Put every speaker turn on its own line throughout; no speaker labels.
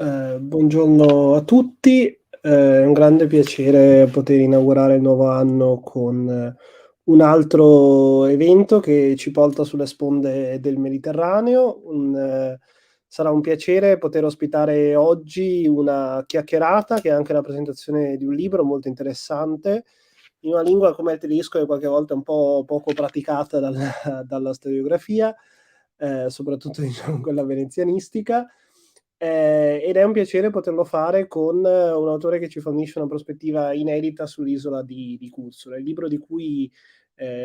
Buongiorno a tutti, è un grande piacere poter inaugurare il nuovo anno con un altro evento che ci porta sulle sponde del Mediterraneo. Sarà un piacere poter ospitare oggi una chiacchierata che è anche la presentazione di un libro molto interessante, in una lingua come il tedesco che qualche volta è un po' poco praticata dalla storiografia, soprattutto diciamo quella venezianistica. Ed è un piacere poterlo fare con un autore che ci fornisce una prospettiva inedita sull'isola di Curzula. Il libro di cui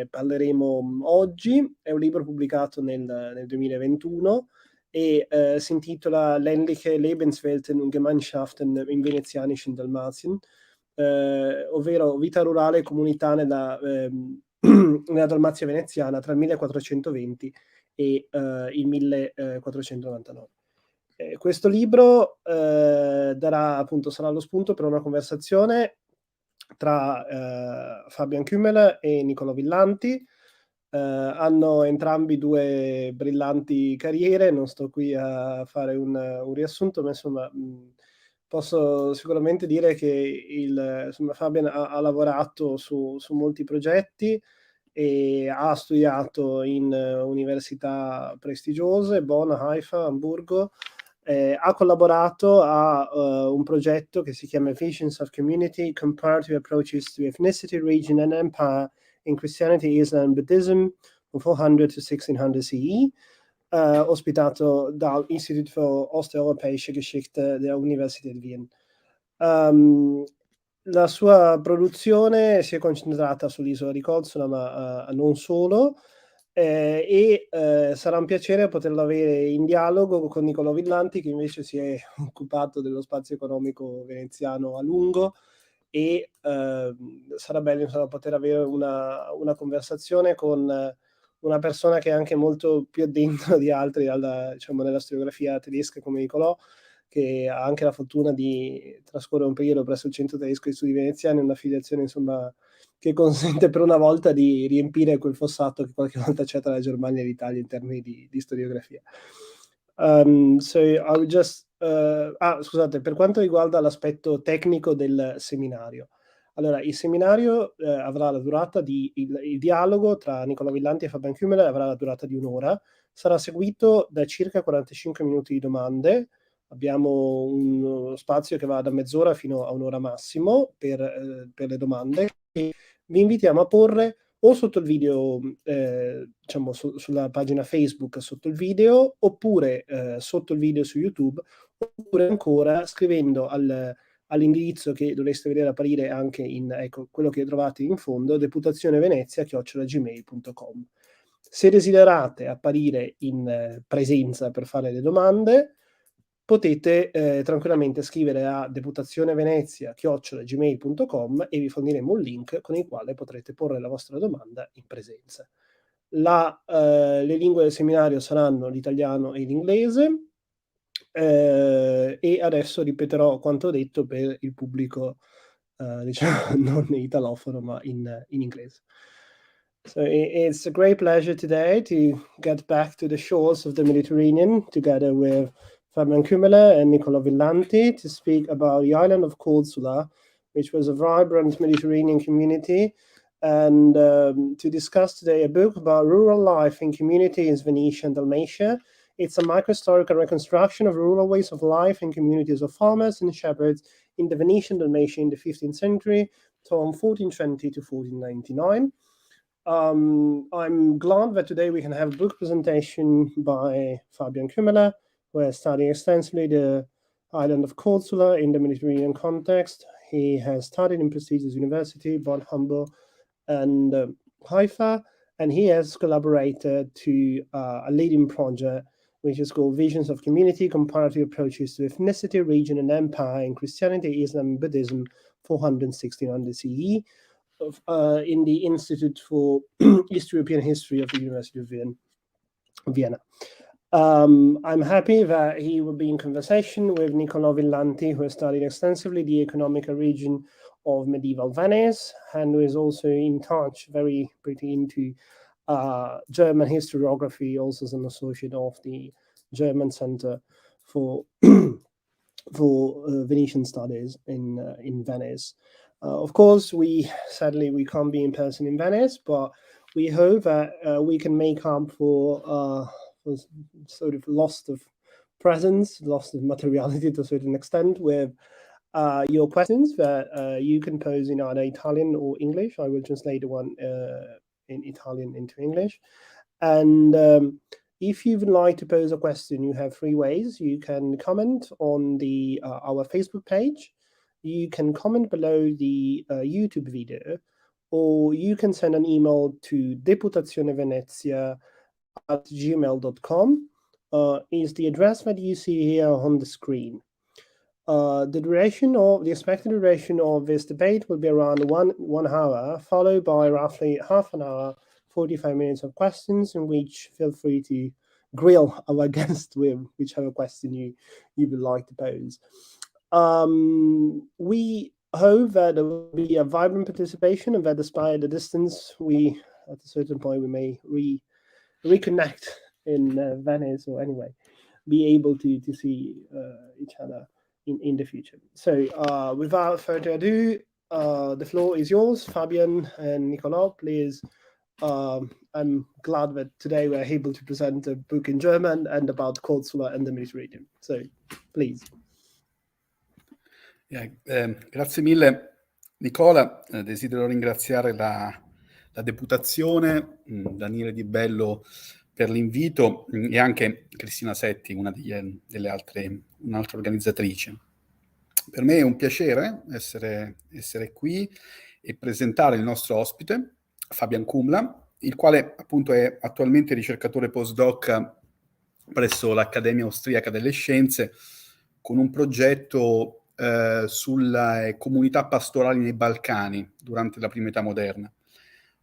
parleremo oggi è un libro pubblicato nel 2021 e si intitola Ländliche Lebenswelten und Gemeinschaften im Venezianischen Dalmatien, ovvero vita rurale e comunità nella Dalmazia veneziana tra il 1420 e il 1499. Questo libro sarà lo spunto per una conversazione tra Fabian Kümmeler e Nicolò Villanti. Hanno entrambi 2 brillanti carriere, non sto qui a fare un riassunto, ma insomma posso sicuramente dire che Fabian ha lavorato su molti progetti e ha studiato in università prestigiose, Bonn, Haifa, Amburgo. Ha collaborato a un progetto che si chiama Visions of Community, Comparative Approaches to Ethnicity, Region and Empire in Christianity, Islam and Buddhism, from 400 to 1600 CE, ospitato dal Institut für Osteuropäische Geschichte della Universität Wien. La sua produzione si è concentrata sull'isola di Korčula, ma non solo, e sarà un piacere poterlo avere in dialogo con Nicolò Villanti, che invece si è occupato dello spazio economico veneziano a lungo, e sarà bello insomma poter avere una conversazione con una persona che è anche molto più addentro di altri diciamo, nella storiografia tedesca come Nicolò, che ha anche la fortuna di trascorrere un periodo presso il Centro Tedesco di Studi Veneziani, un'affiliazione insomma che consente per una volta di riempire quel fossato che qualche volta c'è tra la Germania e l'Italia in termini di storiografia. Scusate, per quanto riguarda l'aspetto tecnico del seminario. Allora, il seminario avrà la durata il dialogo tra Nicolò Villanti e Fabian Kümmeler avrà la durata di 1 ora, sarà seguito da circa 45 minuti di domande. Abbiamo uno spazio che va da mezz'ora fino a 1 ora massimo per le domande, che vi invitiamo a porre o sotto il video, diciamo sulla pagina Facebook sotto il video, oppure sotto il video su YouTube, oppure ancora scrivendo all'indirizzo che dovreste vedere apparire anche ecco, quello che trovate in fondo, deputazionevenezia@gmail.com. Se desiderate apparire in presenza per fare le domande, potete tranquillamente scrivere a deputazionevenezia@gmail.com e vi forniremo un link con il quale potrete porre la vostra domanda in presenza. Le lingue del seminario saranno l'italiano e l'inglese, e adesso ripeterò quanto detto per il pubblico diciamo non italofono ma in inglese. So it's a great pleasure today to get back to the shores of the Mediterranean together with Fabian Kümmeler and Nicolò Villanti to speak about the island of Korčula, which was a vibrant Mediterranean community, and to discuss today a book about rural life and community in Venetian Dalmatia. It's a microhistorical reconstruction of rural ways of life and communities of farmers and shepherds in the Venetian Dalmatia in the 15th century, from 1420 to 1499. I'm glad that today we can have a book presentation by Fabian Kümmeler, who has studied extensively the island of Korčula in the Mediterranean context. He has studied in prestigious university, Bonn, Hamburg, and Haifa, and he has collaborated to a leading project which is called Visions of Community, Comparative Approaches to Ethnicity, Region and Empire in Christianity, Islam and Buddhism, 400-1600 CE, in the Institute for East European History of the University of Vienna. I'm happy that he will be in conversation with Nicolò Villanti, who has studied extensively the economic region of medieval Venice, and who is also in touch, very pretty into German historiography, also as an associate of the German Center for for Venetian studies in Venice. Of course, we can't be in person in Venice, but we hope that we can make up for sort of loss of presence, loss of materiality to a certain extent with your questions that you can pose in either Italian or English. I will translate the one in Italian into English. And if you would like to pose a question, you have three ways. You can comment on our Facebook page. You can comment below the YouTube video, or you can send an email to deputazionevenezia@gmail.com. Is the address that you see here on the screen. The expected duration of this debate will be around one hour, followed by roughly half an hour, 45 minutes of questions, in which feel free to grill our guest with whichever question you would like to pose. We hope that there will be a vibrant participation, and that despite the distance, at a certain point we may reconnect in Venice, or anyway, be able to see each other in the future. So without further ado, the floor is yours, Fabian and Nicolò. Please, I'm glad that today we're able to present a book in German and about Corsola and the Mediterranean. So, please.
Grazie mille Nicola, desidero ringraziare la deputazione, Daniele Di Bello per l'invito e anche Cristina Setti, un'altra organizzatrice. Per me è un piacere essere qui e presentare il nostro ospite, Fabian Kümmeler, il quale appunto è attualmente ricercatore postdoc presso l'Accademia Austriaca delle Scienze con un progetto sulle comunità pastorali nei Balcani durante la prima età moderna.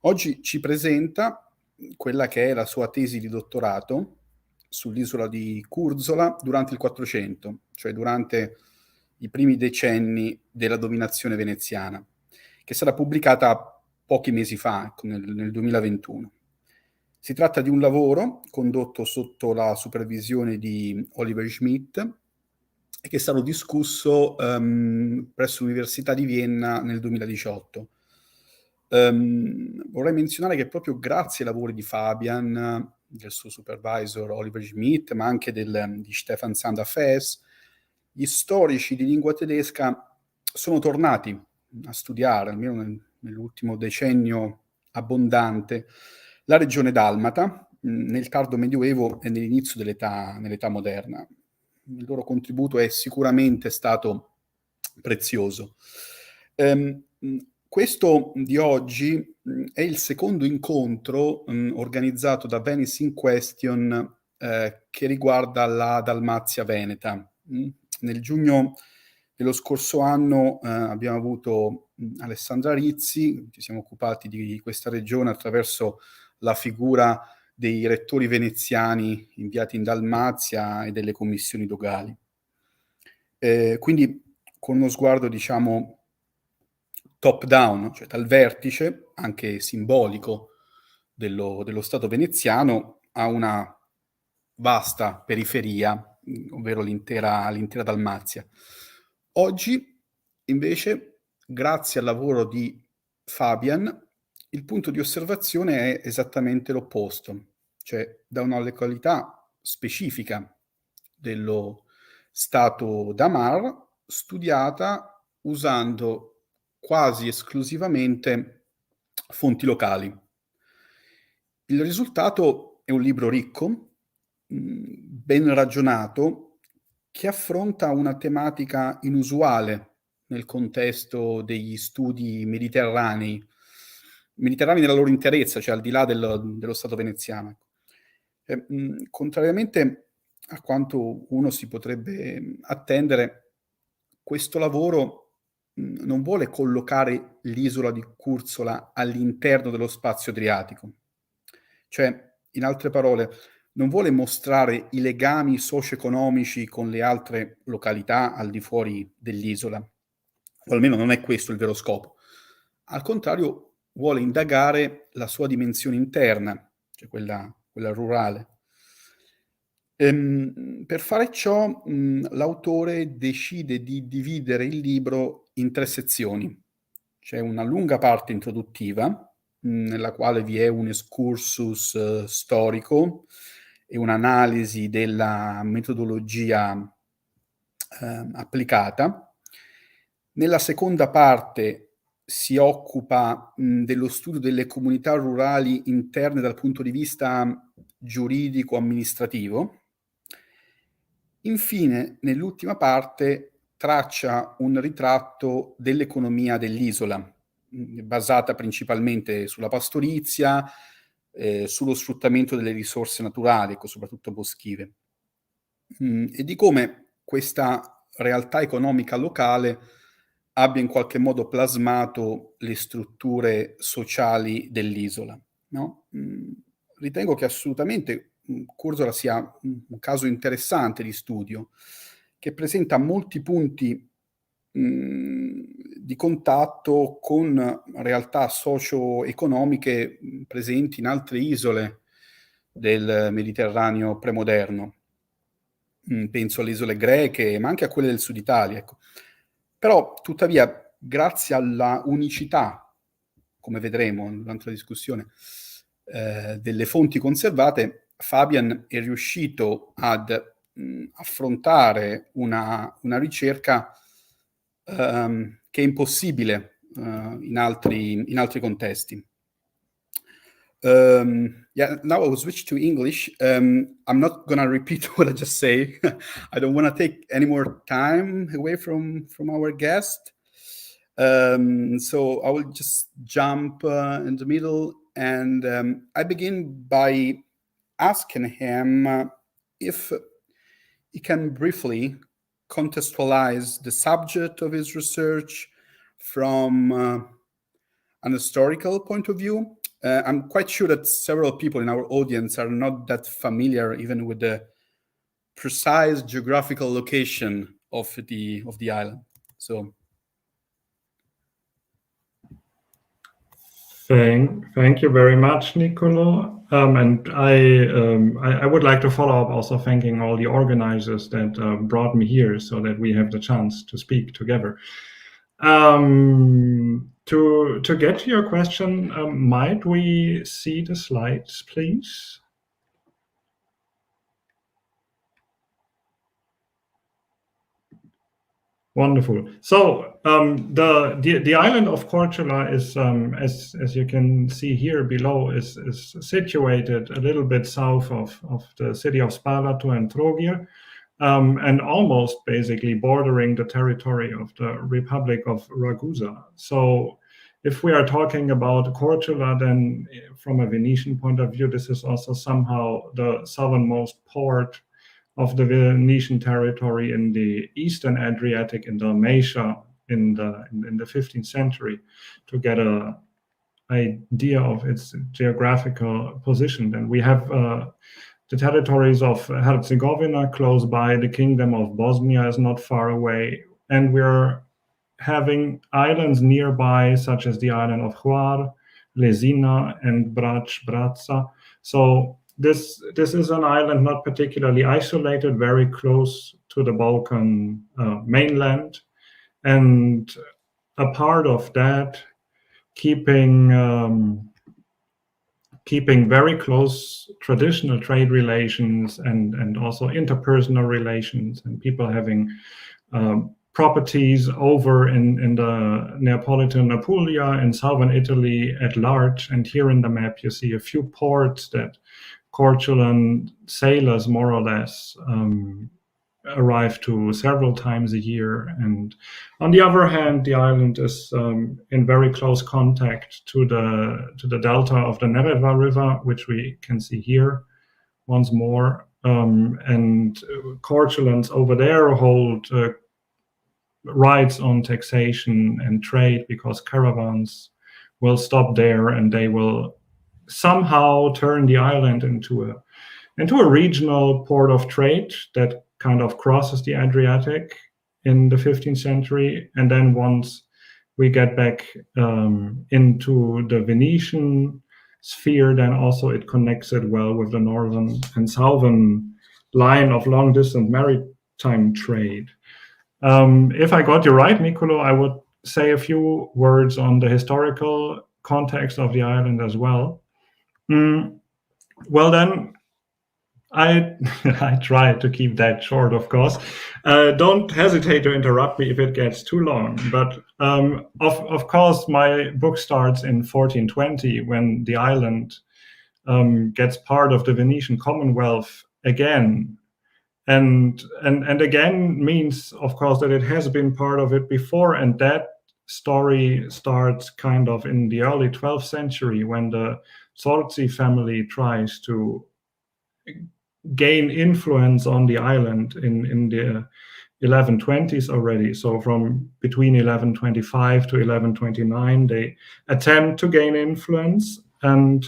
Oggi ci presenta quella che è la sua tesi di dottorato sull'isola di Curzola durante il 400, cioè durante i primi decenni della dominazione veneziana, che sarà pubblicata pochi mesi fa, nel 2021. Si tratta di un lavoro condotto sotto la supervisione di Oliver Schmidt e che è stato discusso presso l'Università di Vienna nel 2018. Vorrei menzionare che proprio grazie ai lavori di Fabian, del suo supervisor Oliver Schmidt, ma anche di Stefan Sander-Fes, gli storici di lingua tedesca sono tornati a studiare, almeno nell'ultimo decennio abbondante, la regione dalmata nel tardo medioevo e nell'inizio nell'età moderna. Il loro contributo è sicuramente stato prezioso. Questo di oggi è il secondo incontro organizzato da Venice in Question che riguarda la Dalmazia veneta. Nel giugno dello scorso anno abbiamo avuto Alessandra Rizzi, ci siamo occupati di questa regione attraverso la figura dei rettori veneziani inviati in Dalmazia e delle commissioni dogali. Quindi con uno sguardo, diciamo, top down, cioè dal vertice, anche simbolico, dello Stato veneziano a una vasta periferia, ovvero l'intera Dalmazia. Oggi, invece, grazie al lavoro di Fabian, il punto di osservazione è esattamente l'opposto, cioè da una località specifica dello Stato d'Amar, studiata usando quasi esclusivamente fonti locali. Il risultato è un libro ricco, ben ragionato, che affronta una tematica inusuale nel contesto degli studi mediterranei nella loro interezza, cioè al di là dello Stato veneziano. Contrariamente a quanto uno si potrebbe attendere, questo lavoro non vuole collocare l'isola di Curzola all'interno dello spazio adriatico. Cioè, in altre parole, non vuole mostrare i legami socio-economici con le altre località al di fuori dell'isola, o almeno non è questo il vero scopo. Al contrario, vuole indagare la sua dimensione interna, cioè quella rurale. Per fare ciò, l'autore decide di dividere il libro in 3 sezioni. C'è una lunga parte introduttiva, nella quale vi è un excursus storico e un'analisi della metodologia applicata. Nella seconda parte si occupa dello studio delle comunità rurali interne dal punto di vista giuridico-amministrativo. Infine, nell'ultima parte, traccia un ritratto dell'economia dell'isola, basata principalmente sulla pastorizia, sullo sfruttamento delle risorse naturali, soprattutto boschive, e di come questa realtà economica locale abbia in qualche modo plasmato le strutture sociali dell'isola, no? Ritengo che assolutamente Curzola sia un caso interessante di studio, che presenta molti punti di contatto con realtà socio-economiche presenti in altre isole del Mediterraneo premoderno. Penso alle isole greche, ma anche a quelle del sud Italia, ecco. Però, tuttavia, grazie alla unicità, come vedremo durante la discussione, delle fonti conservate, Fabian è riuscito ad affrontare una ricerca che è impossibile in altri contesti. Yeah, now I will switch to English. I'm not gonna repeat what I just say. I don't want to take any more time away from our guest. So I will just jump in the middle, and I begin by asking him if he can briefly contextualize the subject of his research from an historical point of view. I'm quite sure that several people in our audience are not that familiar even with the precise geographical location of the island. So,
thank you very much, Nicolò. And I would like to follow up also thanking all the organizers that brought me here so that we have the chance to speak together. To get to your question, might we see the slides, please? Wonderful. So the island of Korčula is, as you can see here below, is situated a little bit south of the city of Spalato and Trogir, and almost basically bordering the territory of the Republic of Ragusa. So if we are talking about Korčula, then from a Venetian point of view, this is also somehow the southernmost port of the Venetian territory in the eastern Adriatic in Dalmatia in the 15th century, to get an idea of its geographical position. Then we have the territories of Herzegovina close by, the Kingdom of Bosnia is not far away, and we're having islands nearby, such as the island of Hvar, Lesina, and Brač. So this is an island not particularly isolated, very close to the Balkan mainland, and a part of that keeping very close traditional trade relations and also interpersonal relations, and people having properties over in the Neapolitan Apulia, in southern Italy at large. And here in the map you see a few ports that Korčulan sailors more or less arrive to several times a year. And on the other hand, the island is in very close contact to the delta of the Nereva River, which we can see here once more. And Korčulans over there hold rights on taxation and trade, because caravans will stop there and they will somehow turn the island into a regional port of trade that kind of crosses the Adriatic in the 15th century. And then once we get back into the Venetian sphere, then also it connects it well with the northern and southern line of long-distance maritime trade. If I got you right, Nicolò, I would say a few words on the historical context of the island as well. Well, then, I try to keep that short, of course. Don't hesitate to interrupt me if it gets too long. But of course, my book starts in 1420 when the island gets part of the Venetian Commonwealth again. And again means, of course, that it has been part of it before. And that story starts kind of in the early 12th century when the Zorzi family tries to gain influence on the island in the 1120s already. So from between 1125 to 1129, they attempt to gain influence, and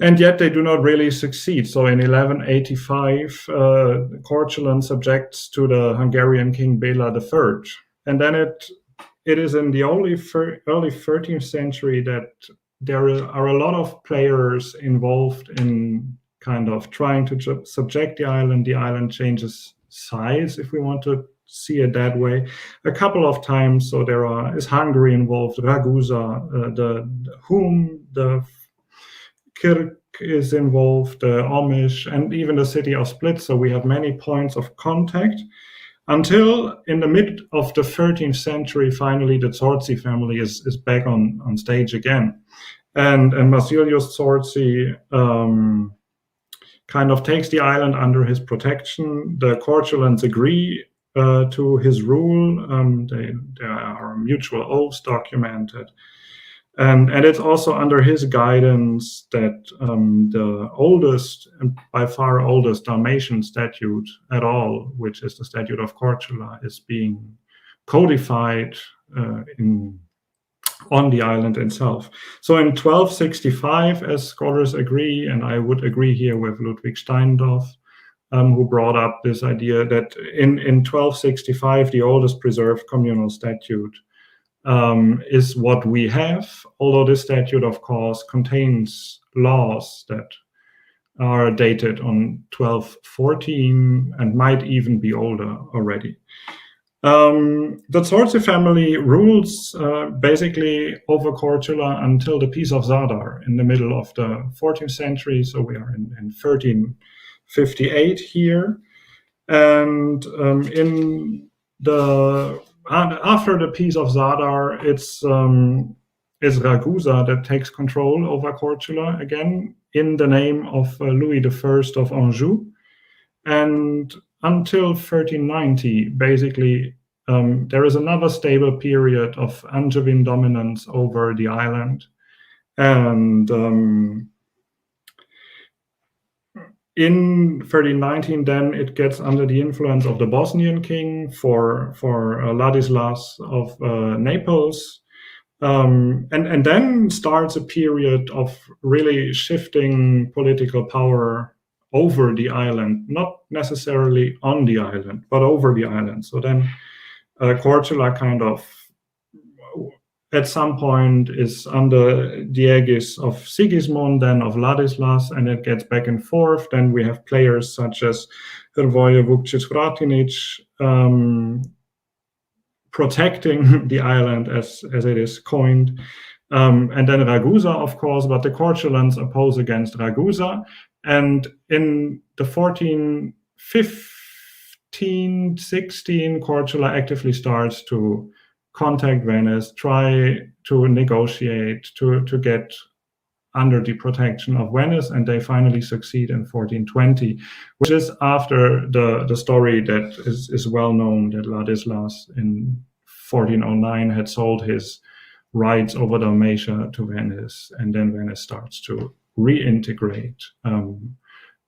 yet they do not really succeed. So in 1185, Korčulan subjects to the Hungarian king Béla III. And then it is in the early 13th century that there are a lot of players involved in kind of trying to subject the island. The island changes size, if we want to see it that way, a couple of times. So is Hungary involved, Ragusa, the Hum, the Kirk is involved, the Amish, and even the city of Split. So we have many points of contact until in the mid of the 13th century, finally the Zorzi family is back on stage again. And Basilius Zorzi kind of takes the island under his protection. The Korčulans agree to his rule. There are mutual oaths documented. And it's also under his guidance that the oldest, and by far oldest, Dalmatian statute at all, which is the Statute of Korčula, is being codified on the island itself. So in 1265, as scholars agree, and I would agree here with Ludwig Steindorf, who brought up this idea that in 1265, the oldest preserved communal statute is what we have, although this statute, of course, contains laws that are dated on 1214 and might even be older already. The Zorzi family rules basically over Korčula until the Peace of Zadar in the middle of the 14th century. So we are in 1358 here. And after the Peace of Zadar, it's Ragusa that takes control over Korčula again in the name of Louis I of Anjou. And until 1390, basically, there is another stable period of Angevin dominance over the island. And in 1319, then it gets under the influence of the Bosnian king for Ladislas of Naples. And then starts a period of really shifting political power over the island, not necessarily on the island, but over the island. So then Korčula kind of, at some point, is under the aegis of Sigismund, then of Ladislas, and it gets back and forth. Then we have players such as Hrvoje Vukčić-Vratinić protecting the island, as it is coined. And then Ragusa, of course, but the Korčulans oppose against Ragusa. And in the 1415-16, Korčula actively starts to contact Venice, try to negotiate, to get under the protection of Venice, and they finally succeed in 1420, which is after the story that is well known, that Ladislas in 1409 had sold his rights over Dalmatia to Venice, and then Venice starts to reintegrate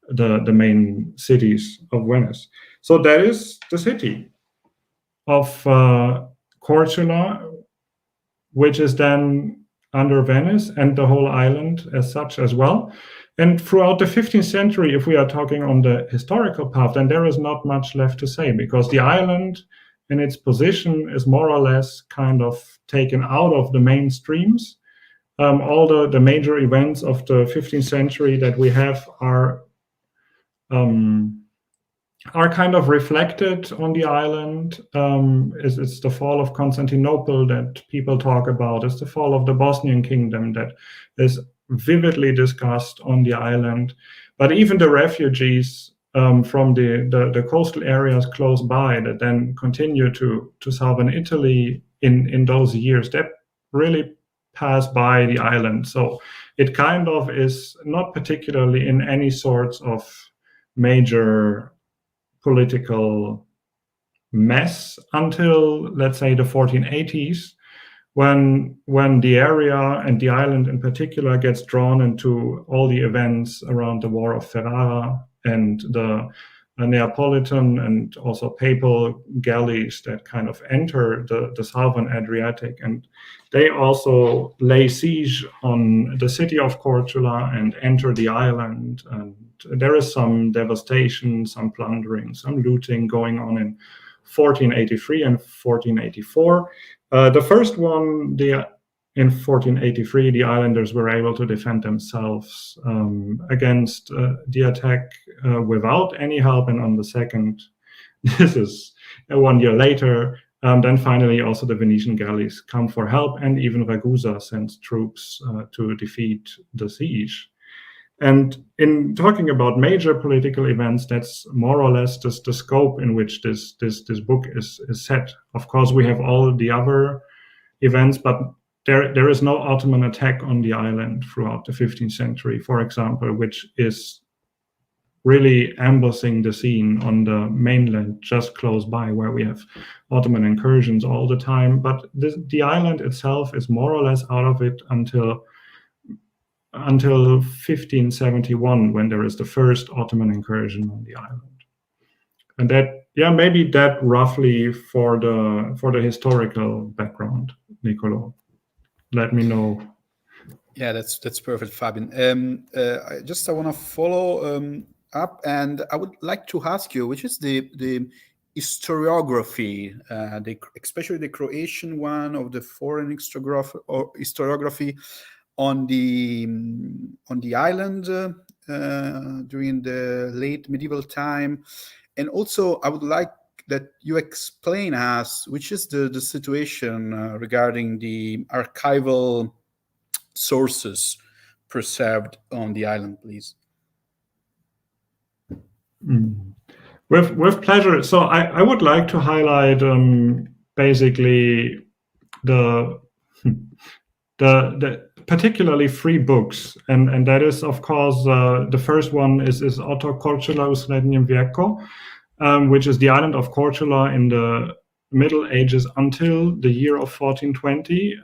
the main cities of Venice. So that is the city of Korčula, which is then under Venice and the whole island as such as well. And throughout the 15th century, if we are talking on the historical path, then there is not much left to say, because the island in its position is more or less kind of taken out of the mainstreams. All the major events of the 15th century that we have are are kind of reflected on the island. It's the fall of Constantinople that people talk about. It's the fall of the Bosnian kingdom that is vividly discussed on the island. But even the refugees from the coastal areas close by that then continue to southern Italy in those years, that really pass by the island. So it kind of is not particularly in any sorts of major political mess until, let's say, the 1480s, when the area and the island in particular gets drawn into all the events around the War of Ferrara and the Neapolitan and also papal galleys that kind of enter the southern Adriatic, and they also lay siege on the city of Korčula and enter the island, and there is some devastation, some plundering, some looting going on in 1483 and 1484. The first one, in 1483, the islanders were able to defend themselves against the attack without any help, and on the second, this is 1 year later, then finally also the Venetian galleys come for help, and even Ragusa sends troops to defeat the siege. And in talking about major political events, that's more or less just the scope in which this book is set. Of course, we have all the other events, but there is no Ottoman attack on the island throughout the 15th century, for example, which is really embossing the scene on the mainland just close by, where we have Ottoman incursions all the time. But the island itself is more or less out of it until 1571, when there is the first Ottoman incursion on the island. And that, maybe that roughly for the historical background, Nicolò. Let me know.
Yeah, that's perfect, Fabian. I want to follow up, and I would like to ask you, which is the historiography, especially the Croatian one, of the foreign historiography on the island during the late medieval time. And also, I would like that you explain us which is the situation regarding the archival sources preserved on the island, please.
With pleasure. So I would like to highlight basically the particularly 3 books, and that is, of course, the first one is Oto Korčula u Srednjem vijeku, which is the island of Korčula in the Middle Ages until the year of 1420,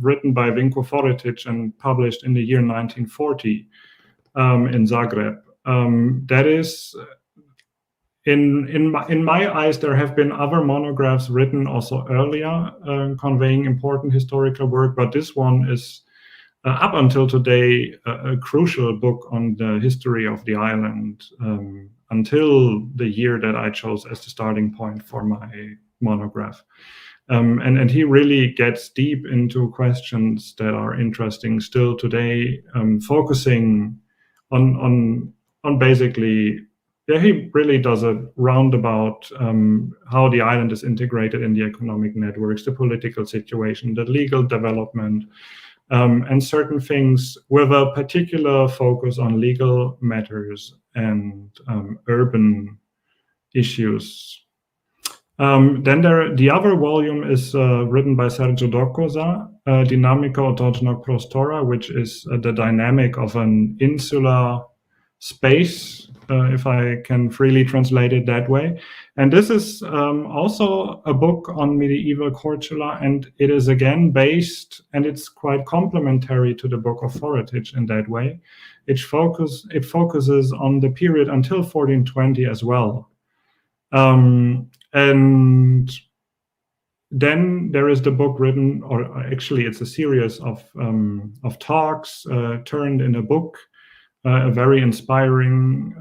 written by Vinko Foretic and published in the year 1940 in Zagreb. That is, in my eyes, there have been other monographs written also earlier, conveying important historical work, but this one is up until today a crucial book on the history of the island, until the year that I chose as the starting point for my monograph. And he really gets deep into questions that are interesting still today, focusing on basically, he really does a roundabout how the island is integrated in the economic networks, the political situation, the legal development, and certain things with a particular focus on legal matters and urban issues. Then the other volume is written by Sergio Dokoza, Dinamika otočnog prostora, which is the dynamic of an insular space, if I can freely translate it that way. And this is also a book on medieval Korčula, and it is again based, and it's quite complementary to the book of Foretic in that way. It focuses on the period until 1420 as well. And then there is the book written, or actually it's a series of talks turned in a book, a very inspiring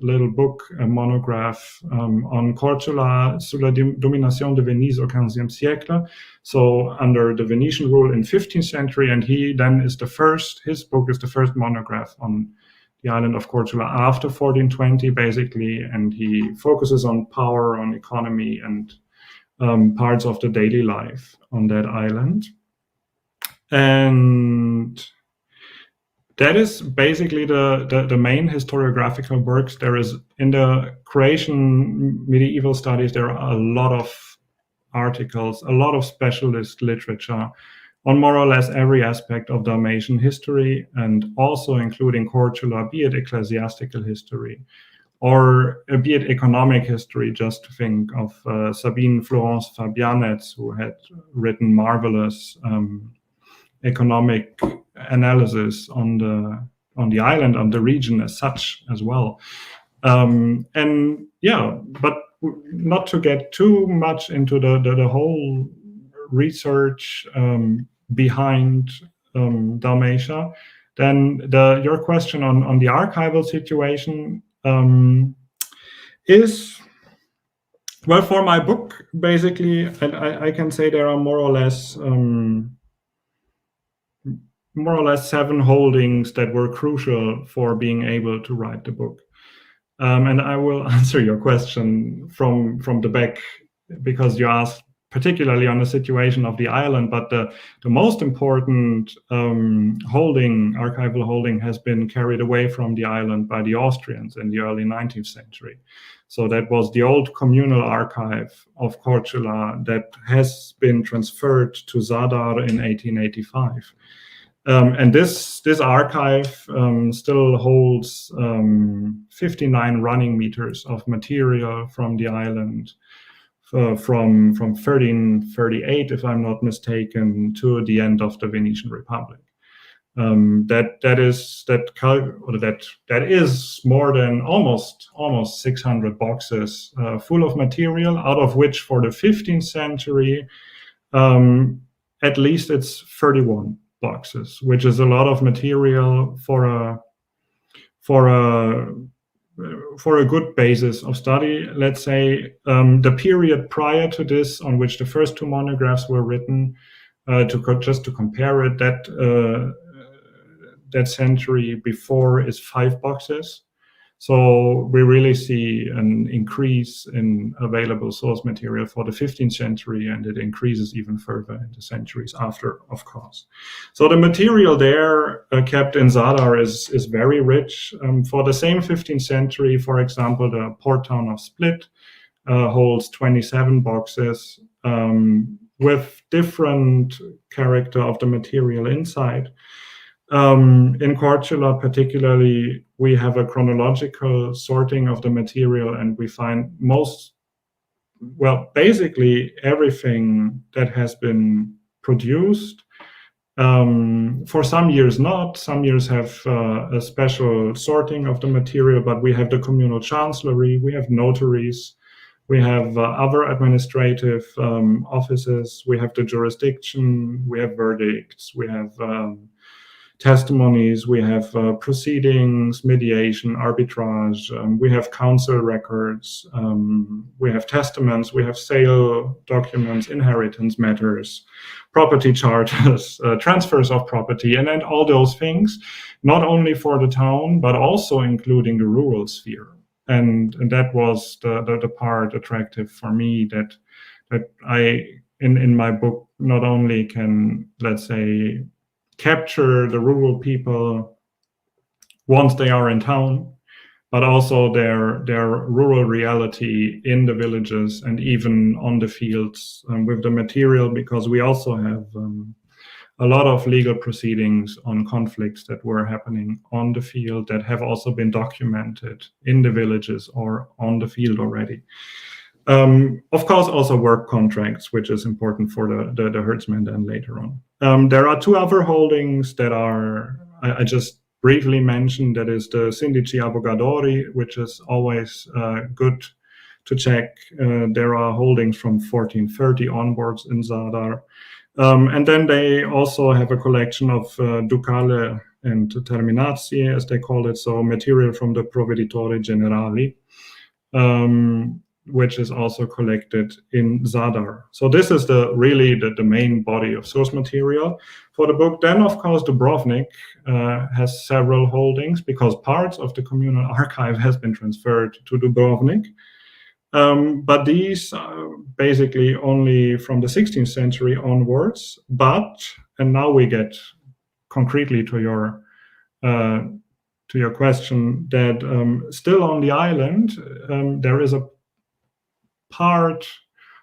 little book, a monograph on Korčula sous la domination de Venise au XVe siècle, so under the Venetian rule in 15th century, and he then is his book is the first monograph on the island of Korčula after 1420, basically, and he focuses on power, on economy, and parts of the daily life on that island. And that is basically the main historiographical works. There is, in the Croatian medieval studies, there are a lot of articles, a lot of specialist literature on more or less every aspect of Dalmatian history, and also including Korčula, be it ecclesiastical history or be it economic history. Just to think of Sabine Florence Fabianets, who had written marvelous economic analysis on the island, on the region as such as well. And yeah, but not to get too much into the whole research behind Dalmatia, then your question on the archival situation is, well, for my book, basically, I can say there are more or less 7 holdings that were crucial for being able to write the book. And I will answer your question from the back, because you asked particularly on the situation of the island, but the most important archival holding has been carried away from the island by the Austrians in the early 19th century. So that was the old communal archive of Korčula that has been transferred to Zadar in 1885. And this archive still holds 59 running meters of material from the island from 1338, if I'm not mistaken, to the end of the Venetian Republic. That is more than almost 600 boxes full of material, out of which for the 15th century, at least it's 31 boxes, which is a lot of material for a good basis of study. Let's say the period prior to this, on which the first 2 monographs were written, just to compare it, that century before is 5 boxes. So we really see an increase in available source material for the 15th century, and it increases even further in the centuries after, of course. So the material there kept in Zadar is very rich. For the same 15th century, for example, the port town of Split holds 27 boxes with different character of the material inside. In Korčula particularly, we have a chronological sorting of the material, and we find basically everything that has been produced. For some years not. Some years have a special sorting of the material, but we have the communal chancellery, we have notaries, we have other administrative offices, we have the jurisdiction, we have verdicts, we have testimonies, we have proceedings, mediation, arbitrage, we have council records, we have testaments, we have sale documents, inheritance matters, property charges, transfers of property, and then all those things, not only for the town, but also including the rural sphere. And that was the part attractive for me, that I, in my book, not only can, let's say, capture the rural people once they are in town, but also their rural reality in the villages and even on the fields with the material, because we also have a lot of legal proceedings on conflicts that were happening on the field that have also been documented in the villages or on the field already. Of course, also work contracts, which is important for the herdsmen then later on. There are 2 other holdings that I just briefly mentioned. That is the Sindici Abogadori, which is always good to check. There are holdings from 1430 onwards in Zadar. And then they also have a collection of ducale and terminazie, as they call it, so material from the Provveditore Generali. which is also collected in Zadar. So this is really the main body of source material for the book. Then, of course, Dubrovnik has several holdings because parts of the communal archive has been transferred to Dubrovnik. But these are basically only from the 16th century onwards. And now we get concretely to your question, that still on the island, there is a part,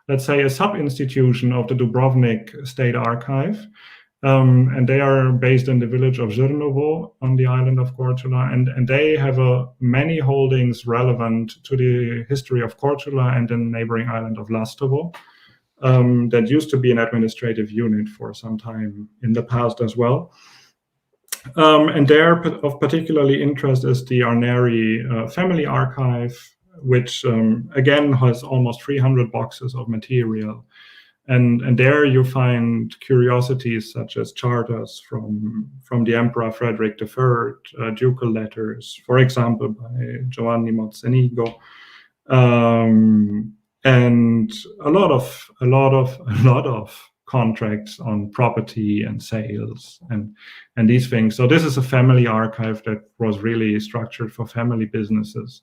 let's say a sub-institution of the Dubrovnik State Archive, and they are based in the village of Žrnovo on the island of Korčula, and they have many holdings relevant to the history of Korčula and the neighboring island of Lastovo. That used to be an administrative unit for some time in the past as well. And there of particularly interest is the Arneri family archive, which again has almost 300 boxes of material. And there you find curiosities such as charters from the Emperor Frederick III, ducal letters, for example, by Giovanni Mozzenigo, and a lot of contracts on property and sales and these things. So this is a family archive that was really structured for family businesses.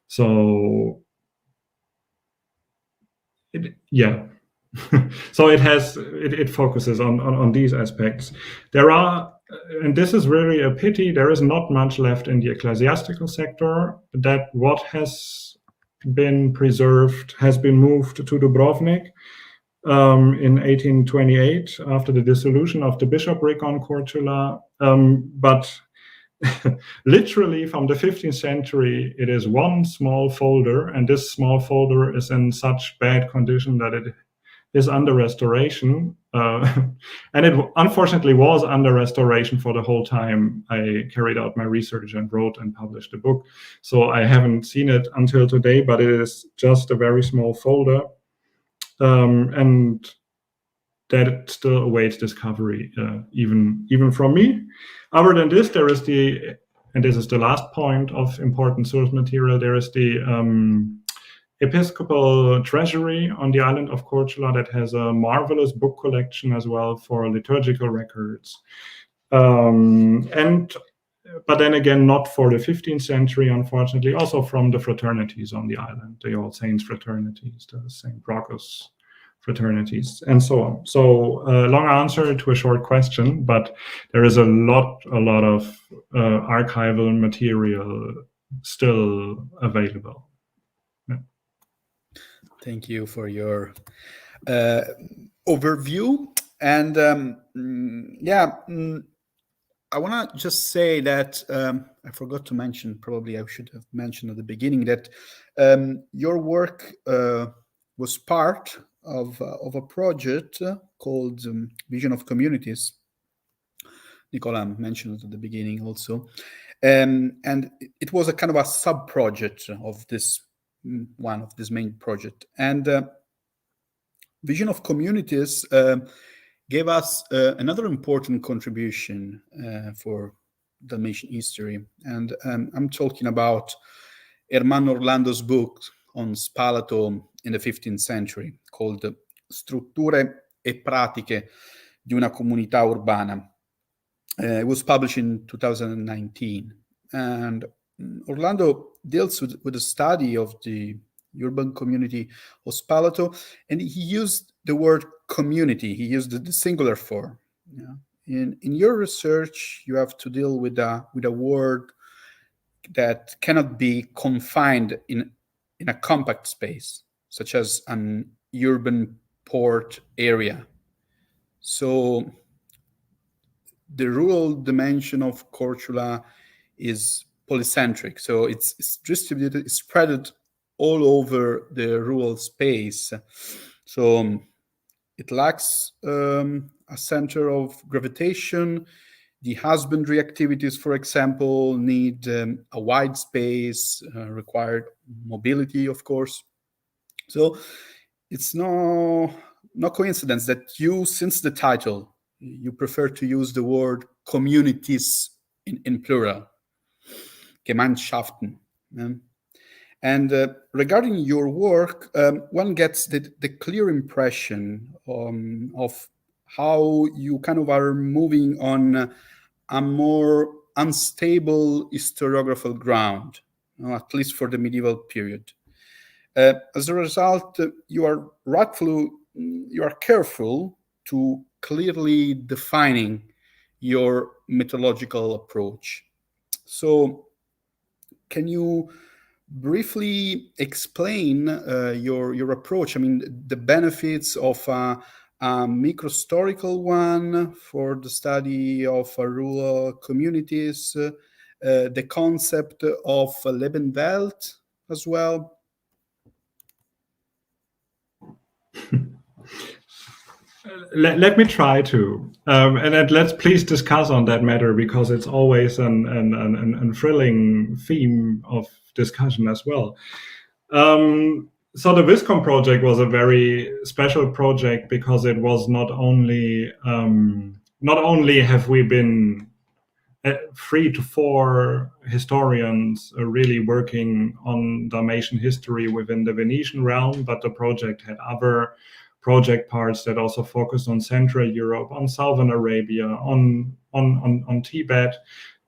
So so it focuses on these aspects. There are, and this is really a pity, there is not much left in the ecclesiastical sector. That what has been preserved has been moved to Dubrovnik in 1828 after the dissolution of the bishopric on Korčula. But literally from the 15th century, it is one small folder, and this small folder is in such bad condition that it is under restoration. And it unfortunately was under restoration for the whole time I carried out my research and wrote and published the book. So I haven't seen it until today, but it is just a very small folder. And that still awaits discovery, even from me. Other than this, there is and this is the last point of important source material, there is the Episcopal Treasury on the island of Korčula that has a marvelous book collection as well for liturgical records. But then again, not for the 15th century, unfortunately, also from the fraternities on the island, the All Saints fraternities, the St. Brockus fraternities, and so on. So long answer to a short question, but there is a lot of archival material still available. Yeah.
Thank you for your overview. And I want to just say that I forgot to mention, probably I should have mentioned at the beginning, that your work was part of a project called Vision of Communities. Nicolò mentioned it at the beginning also. And it was a kind of a sub-project of this main project. And Vision of Communities gave us another important contribution for Dalmatian history. And I'm talking about Ermanno Orlando's book on Spalato in the 15th century called Strutture e Pratiche di una comunità urbana. It was published in 2019. And Orlando deals with the study of the urban community of Spalato, and he used the word community. He used the singular form. Yeah. In your research, you have to deal with a word that cannot be confined in a compact space, such as an urban port area. So the rural dimension of Korčula is polycentric. So it's distributed, it's spread all over the rural space. So it lacks a center of gravitation. The husbandry activities, for example, need a wide space, required mobility, of course. So it's no coincidence that you, since the title, you prefer to use the word communities in plural, Gemeinschaften. And regarding your work, one gets the clear impression of how you kind of are moving on a more unstable historiographical ground, at least for the medieval period. As a result, you are careful to clearly defining your methodological approach. So, can you briefly explain your approach? I mean, the benefits of a microhistorical one for the study of rural communities, the concept of Lebenswelt as well.
Let me try to, and let's please discuss on that matter, because it's always an thrilling theme of discussion as well. So the Viscom project was a very special project because it was not only have we been 3 to 4 historians really working on Dalmatian history within the Venetian realm, but the project had other project parts that also focused on Central Europe, on Southern Arabia, on Tibet.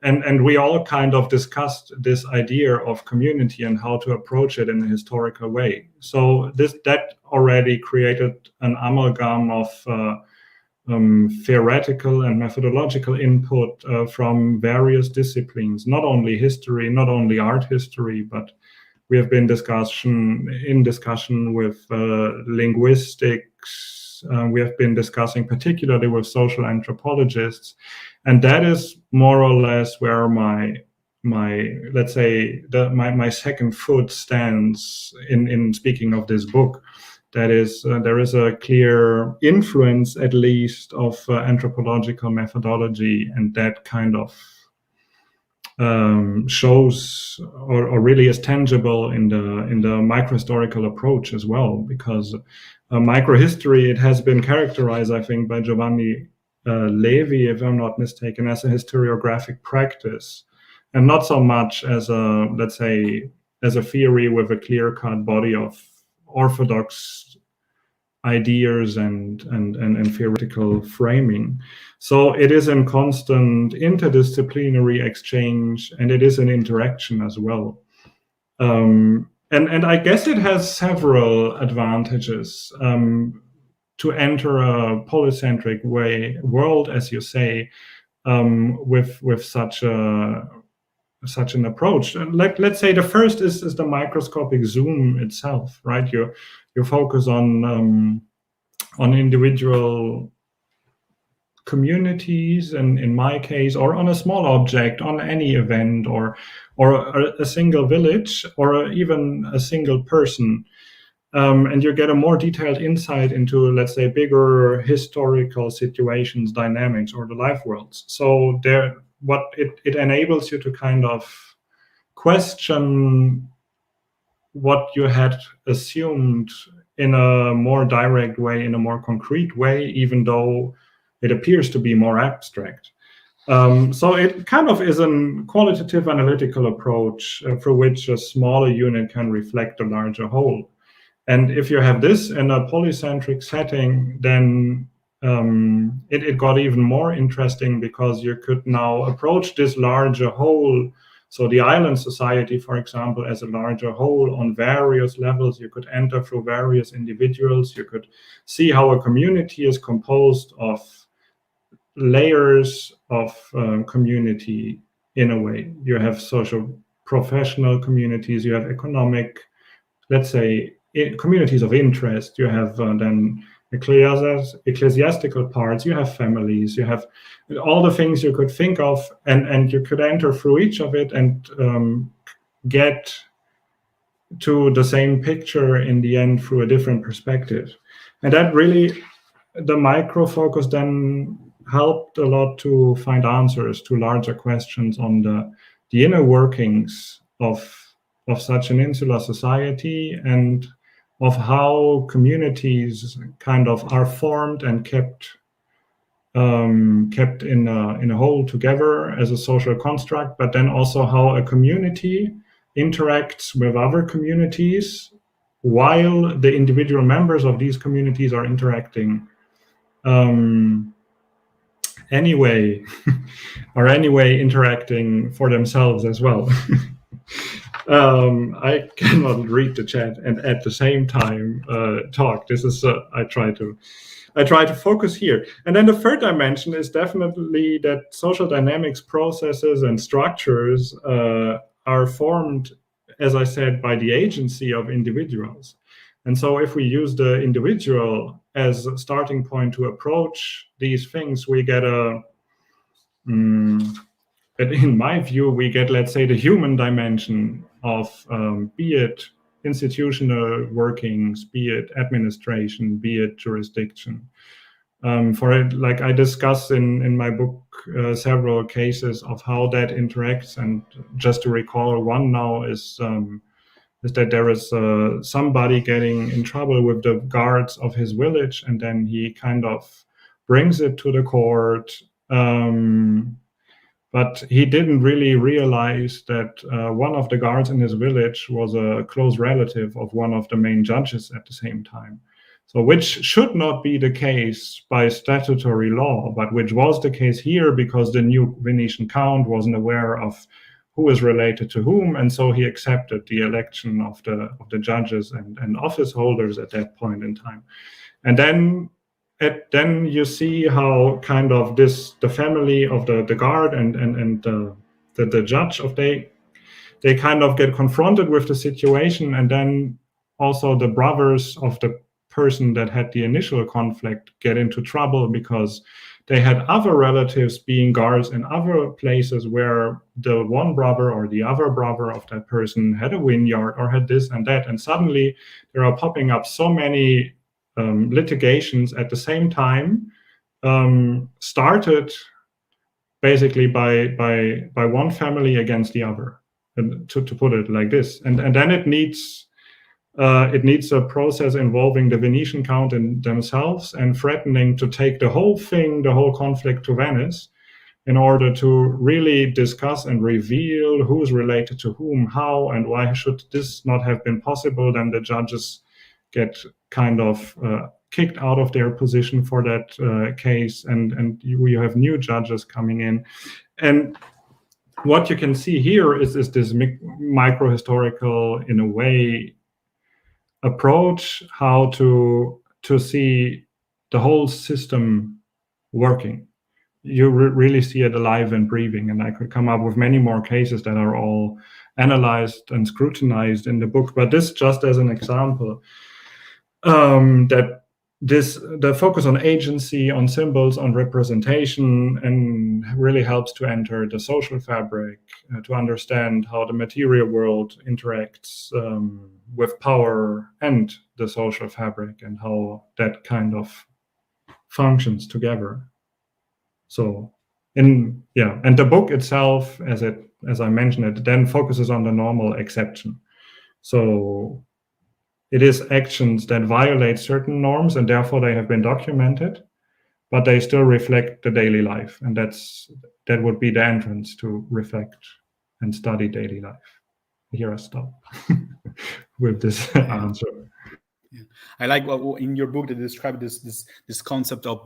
And we all kind of discussed this idea of community and how to approach it in a historical way. So that already created an amalgam of theoretical and methodological input from various disciplines, not only history, not only art history, but we have been in discussion with linguistics. We have been discussing particularly with social anthropologists, and that is more or less where my let's say my second foot stands in speaking of this book. That is, there is a clear influence, at least, of anthropological methodology, and that kind of shows or really is tangible in the microhistorical approach as well, because microhistory, it has been characterized, I think, by Giovanni Levi, if I'm not mistaken, as a historiographic practice, and not so much as a, let's say, as a theory with a clear-cut body of orthodox ideas and theoretical framing. So it is in constant interdisciplinary exchange, and it is an interaction as well. And I guess it has several advantages to enter a polycentric world, as you say, with such an approach. And let's say the first is the microscopic zoom itself, right? You focus on individual communities, and in my case, or on a small object, on any event, or a single village, or even a single person, and you get a more detailed insight into, let's say, bigger historical situations, dynamics, or the life worlds. So it enables you to kind of question what you had assumed in a more direct way, in a more concrete way, even though it appears to be more abstract. So it kind of is a qualitative analytical approach through which a smaller unit can reflect a larger whole. And if you have this in a polycentric setting, then it got even more interesting, because you could now approach this larger whole. So the island society, for example, as a larger whole on various levels. You could enter through various individuals. You could see how a community is composed of layers of community in a way. You have social professional communities. You have economic, let's say, communities of interest. You have then ecclesiastical parts. You have families. You have all the things you could think of, and you could enter through each of it and get to the same picture in the end through a different perspective. And that really, the micro focus then helped a lot to find answers to larger questions on the inner workings of such an insular society, and of how communities kind of are formed and kept in a whole together as a social construct, but then also how a community interacts with other communities while the individual members of these communities are interacting anyway interacting for themselves as well. I cannot read the chat and at the same time talk. This is I try to focus here. And then the third dimension is definitely that social dynamics processes and structures are formed, as I said, by the agency of individuals. And so if we use the individual as a starting point to approach these things, we get in my view, we get, let's say, the human dimension of be it institutional workings, be it administration, be it jurisdiction. For it, like I discuss in my book several cases of how that interacts, and just to recall one now is that there is somebody getting in trouble with the guards of his village, and then he kind of brings it to the court. But he didn't really realize that one of the guards in his village was a close relative of one of the main judges at the same time. So which should not be the case by statutory law, but which was the case here because the new Venetian count wasn't aware of who is related to whom, and so he accepted the election of the judges and office holders at that point in time. And then you see how kind of the family of the guard and the judge they kind of get confronted with the situation, and then also the brothers of the person that had the initial conflict get into trouble because they had other relatives being guards in other places where the one brother or the other brother of that person had a vineyard or had this and that, and suddenly there are popping up so many litigations at the same time, started basically by one family against the other, to put it like this, and then it needs a process involving the Venetian count in themselves and threatening to take the whole conflict to Venice in order to really discuss and reveal who's related to whom, how, and why should this not have been possible. Then the judges get kind of kicked out of their position for that case, and you have new judges coming in. And what you can see here is this micro-historical, in a way, approach how to see the whole system working. You really see it alive and breathing, and I could come up with many more cases that are all analyzed and scrutinized in the book, but this just as an example, that the focus on agency, on symbols, on representation, and really helps to enter the social fabric, to understand how the material world interacts with power and the social fabric, and how that kind of functions together. So, and the book itself, as I mentioned, it then focuses on the normal exception. So it is actions that violate certain norms, and therefore they have been documented, but they still reflect the daily life, and that would be the entrance to reflect and study daily life. Here I stop with this answer.
Yeah. I like what in your book that describe this concept of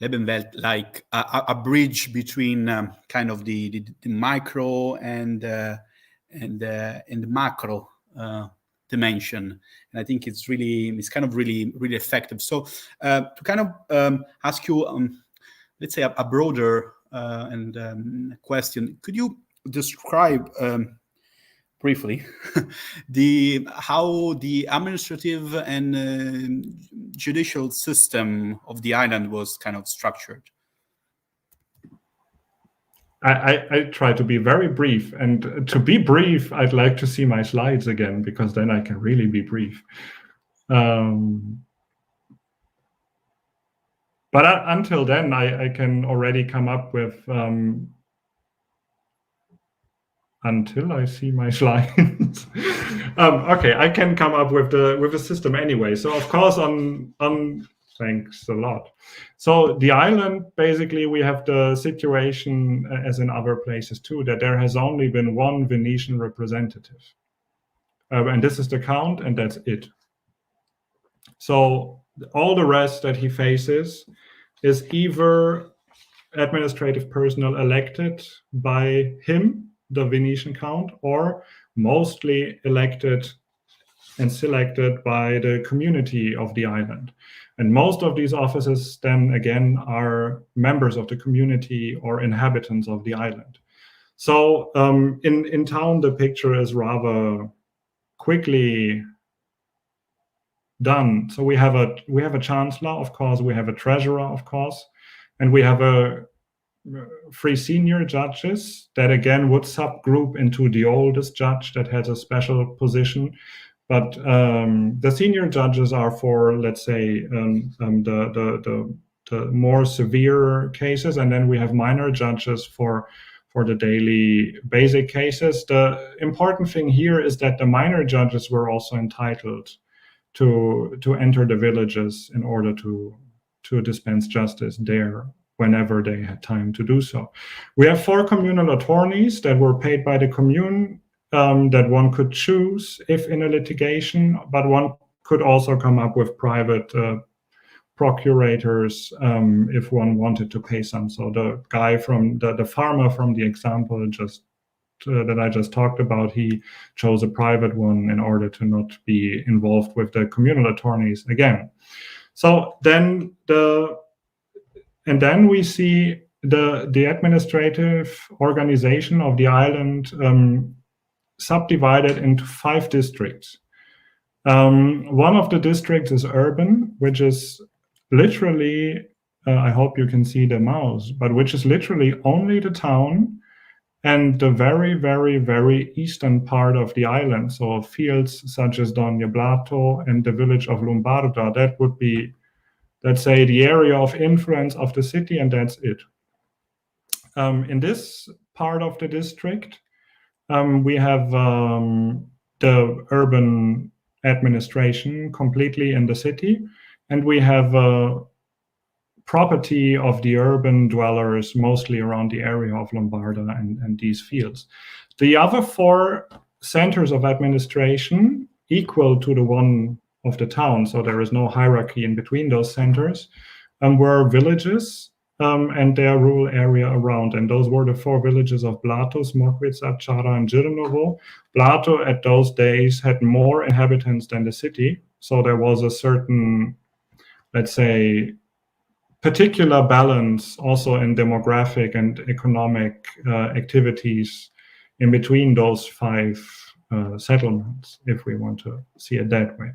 Lebenswelt, like a bridge between kind of the micro and the macro dimension, and I think it's kind of really effective. So to kind of ask you, let's say a broader question, could you describe briefly how the administrative and judicial system of the island was kind of structured?
I try to be very brief, and to be brief, I'd like to see my slides again, because then I can really be brief. But until then, I can already come up with, until I see my slides. Okay, I can come up with the system anyway. So of course, on Thanks a lot. So the island, basically, we have the situation as in other places too, that there has only been one Venetian representative. And this is the count, and that's it. So all the rest that he faces is either administrative personnel elected by him, the Venetian count, or mostly elected and selected by the community of the island. And most of these offices then again are members of the community or inhabitants of the island. So in town, the picture is rather quickly done. So we have a chancellor, of course, we have a treasurer, of course, and we have three senior judges that again would subgroup into the oldest judge that has a special position. But the senior judges are for, let's say, the more severe cases, and then we have minor judges for the daily basic cases. The important thing here is that the minor judges were also entitled to enter the villages in order to dispense justice there whenever they had time to do so. We have 4 communal attorneys that were paid by the commune, that one could choose if in a litigation, but one could also come up with private procurators if one wanted to pay some. So the guy from the farmer from the example just that I just talked about, he chose a private one in order to not be involved with the communal attorneys again. So then we see the administrative organization of the island subdivided into 5 districts. One of the districts is urban, which is literally, I hope you can see the mouse, but which is literally only the town and the very, very, very eastern part of the island. So fields such as Don Blato and the village of Lombarda, that would be, let's say, the area of influence of the city, and that's it. In this part of the district, we have the urban administration completely in the city, and we have property of the urban dwellers mostly around the area of Lombarda and these fields. The other 4 centers of administration, equal to the one of the town, so there is no hierarchy in between those centers, were villages and their rural area around. And those were the 4 villages of Blato, Smokvica, Čara, and Girnovo. Blato at those days had more inhabitants than the city, so there was a certain, let's say, particular balance also in demographic and economic activities in between those 5 settlements, if we want to see it that way.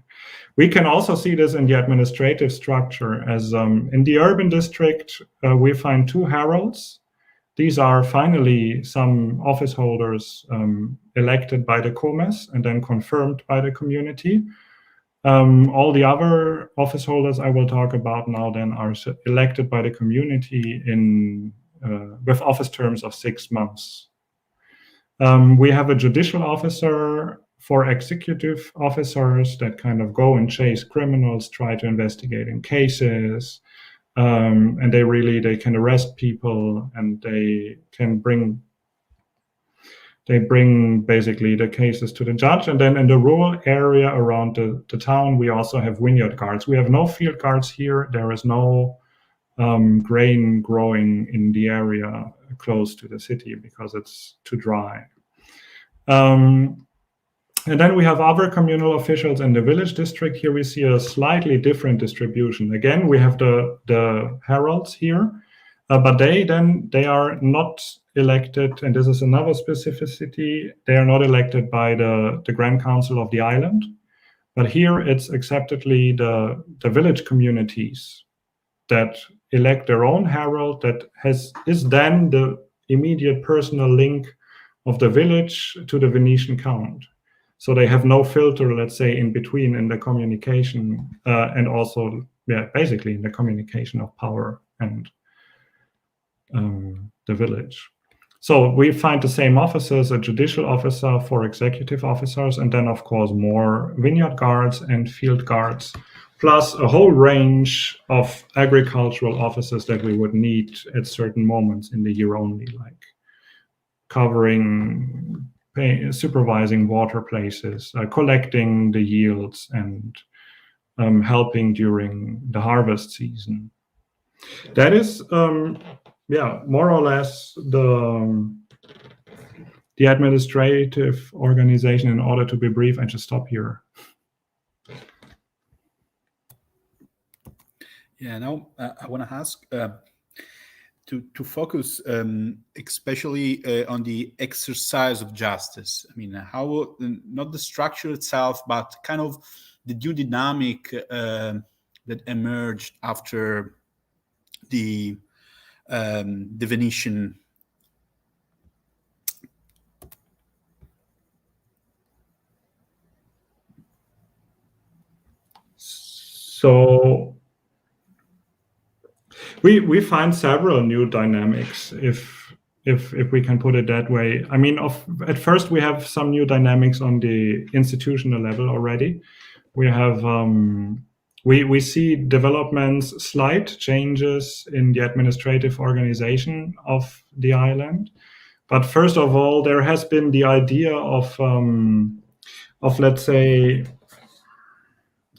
We can also see this in the administrative structure, as in the urban district, we find 2 heralds. These are finally some office holders elected by the comes and then confirmed by the community. All the other office holders I will talk about now then are elected by the community with office terms of 6 months. We have a judicial officer for executive officers that kind of go and chase criminals, try to investigate in cases, and they can arrest people, and they bring basically the cases to the judge. And then in the rural area around the town, we also have vineyard guards. We have no field guards here. There is no grain growing in the area close to the city because it's too dry. And then we have other communal officials in the village district. Here we see a slightly different distribution. Again, we have the heralds here, but they are not elected, and this is another specificity, they are not elected by the Grand Council of the island, but here it's acceptedly the village communities that elect their own herald that is then the immediate personal link of the village to the Venetian count. So they have no filter, let's say, in between in the communication and also, basically in the communication of power and the village. So we find the same officers, a judicial officer for executive officers, and then of course more vineyard guards and field guards plus a whole range of agricultural offices that we would need at certain moments in the year only, like covering, supervising water places, collecting the yields, and helping during the harvest season. That is, more or less the administrative organization. In order to be brief, I just stop here.
Yeah, now I want to ask to focus especially on the exercise of justice. I mean, how, not the structure itself, but kind of the new dynamic that emerged after the Venetian
So we find several new dynamics, if we can put it that way. I mean, at first we have some new dynamics on the institutional level already. We have we see developments, slight changes in the administrative organization of the island. But first of all, there has been the idea of let's say,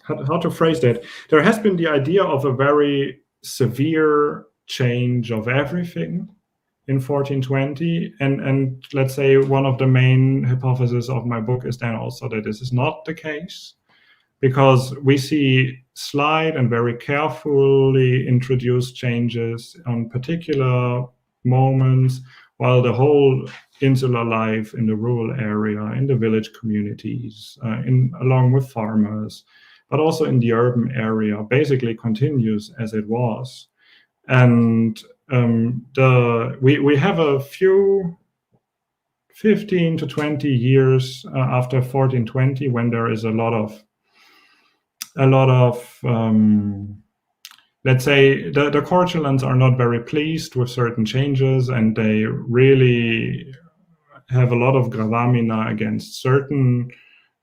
how to phrase that? There has been the idea of a very severe change of everything in 1420, and let's say one of the main hypotheses of my book is then also that this is not the case, because we see slight and very carefully introduced changes on particular moments, while the whole insular life in the rural area, in the village communities, along with farmers, but also in the urban area, basically continues as it was. And we have a few 15 to 20 years after 1420 when there is a lot of let's say the Corchulans are not very pleased with certain changes, and they really have a lot of gravamina against certain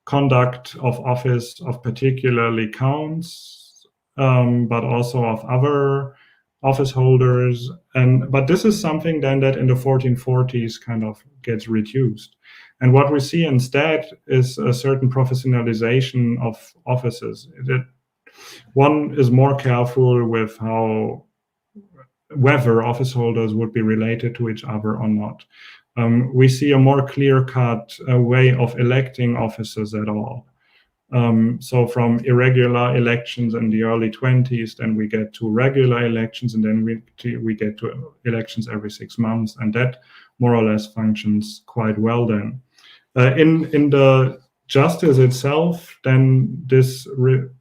conduct of office of particularly counts, but also of other office holders. But this is something then that in the 1440s kind of gets reduced. And what we see instead is a certain professionalization of offices. That one is more careful with whether office holders would be related to each other or not. We see a more clear-cut way of electing officers at all. So from irregular elections in the early 20s, then we get to regular elections, and then we get to elections every 6 months, and that more or less functions quite well then. In the justice itself, then this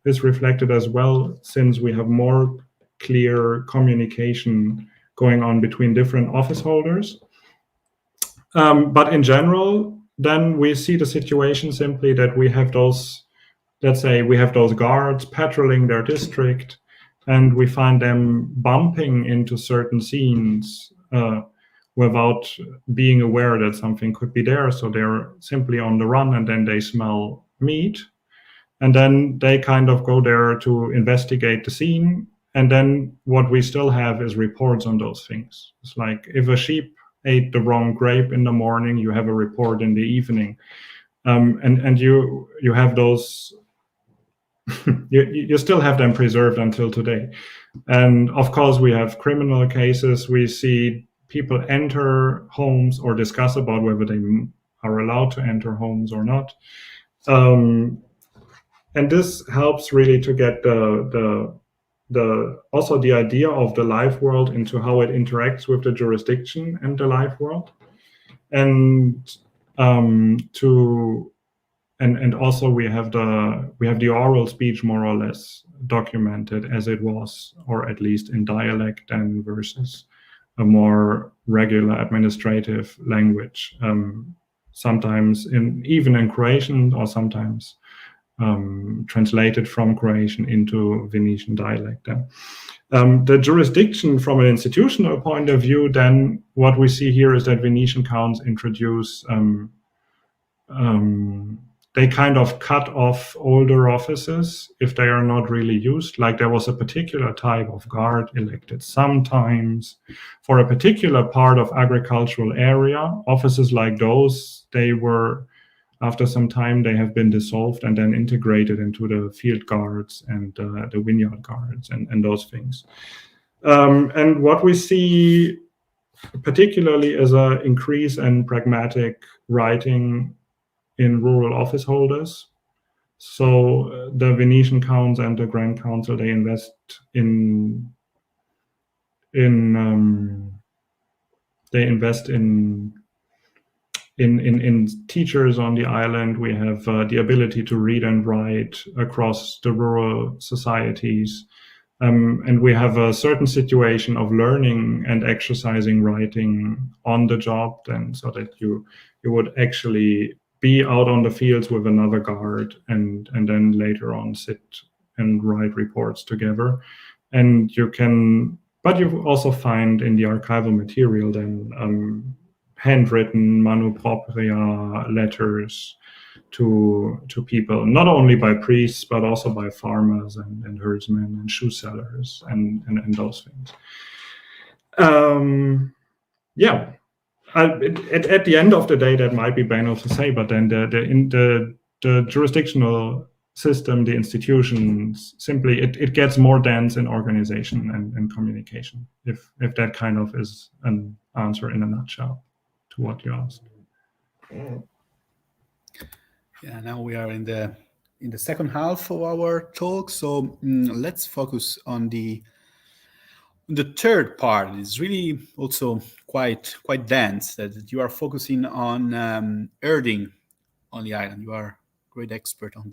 is reflected as well, since we have more clear communication going on between different office holders. But in general, then we see the situation simply that we have those, let's say, we have those guards patrolling their district, and we find them bumping into certain scenes without being aware that something could be there. So they're simply on the run, and then they smell meat. And then they kind of go there to investigate the scene. And then what we still have is reports on those things. It's like if a sheep ate the wrong grape in the morning, you have a report in the evening. And you have those, you still have them preserved until today. And of course, we have criminal cases. We see people enter homes or discuss about whether they are allowed to enter homes or not. And this helps really to get also the idea of the life world into how it interacts with the jurisdiction and the life world, and also we have the oral speech more or less documented as it was, or at least in dialect, then versus a more regular administrative language, sometimes even in Croatian, or sometimes translated from Croatian into Venetian dialect. The jurisdiction from an institutional point of view, then what we see here is that Venetian counts introduce they kind of cut off older offices if they are not really used. Like there was a particular type of guard elected sometimes for a particular part of agricultural area. Offices like those, they were, after some time, they have been dissolved and then integrated into the field guards and the vineyard guards and those things. And what we see particularly is an increase in pragmatic writing in rural office holders. So the Venetian counts and the Grand Council, they invest in teachers on the island. We have the ability to read and write across the rural societies. And we have a certain situation of learning and exercising writing on the job, then, so that you would actually be out on the fields with another guard and then later on sit and write reports together. And but you also find in the archival material then handwritten manu propria letters to people, not only by priests, but also by farmers and herdsmen and shoe sellers and those things. At the end of the day, that might be banal to say, but then the jurisdictional system, the institutions, simply it gets more dense in organization and communication. If that kind of is an answer in a nutshell to what you asked.
Yeah, now we are in the second half of our talk, so let's focus on the third part. It's really also quite dense, that you are focusing on herding on the island. You are a great expert on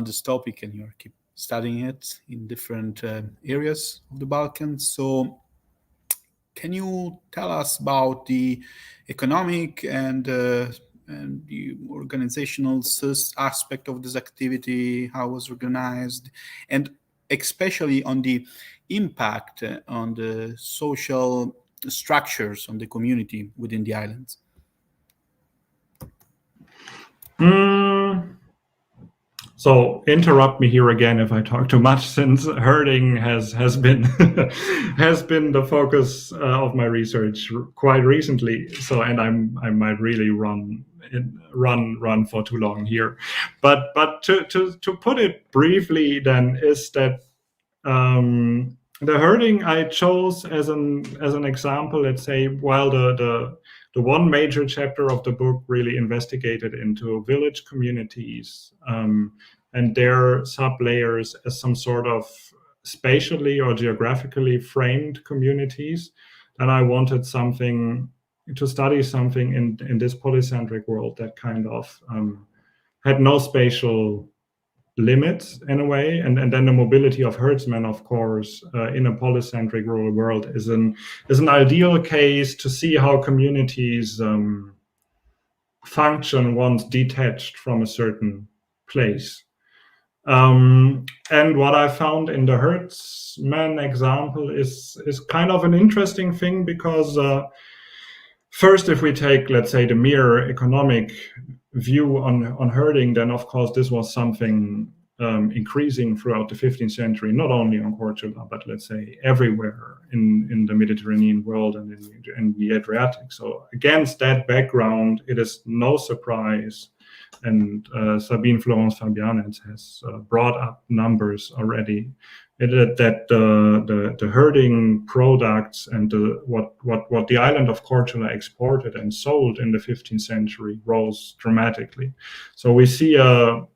this topic, and you keep studying it in different areas of the Balkans. So can you tell us about the economic and the organizational aspect of this activity, how it was organized, and especially on the impact on the social structures on the community within the islands?
So interrupt me here again if I talk too much, since herding has been has been the focus of my research quite recently. So, and I might really run for too long here, but to put it briefly, then, is that the herding I chose as an example. Let's say, while the one major chapter of the book really investigated into village communities and their sub-layers as some sort of spatially or geographically framed communities, and I wanted to study something in this polycentric world that kind of had no spatial limits in a way, and then the mobility of herdsmen, of course, in a polycentric rural world is an ideal case to see how communities function once detached from a certain place. And what I found in the herdsman example is kind of an interesting thing, because first, if we take, let's say, the mere economic view on herding, then of course this was something increasing throughout the 15th century, not only on Portugal, but let's say everywhere in the Mediterranean world and in the Adriatic. So against that background, it is no surprise, and Sabine Florence Fabianets has brought up numbers already, that the herding products and what the island of Korčula exported and sold in the 15th century rose dramatically. So we see an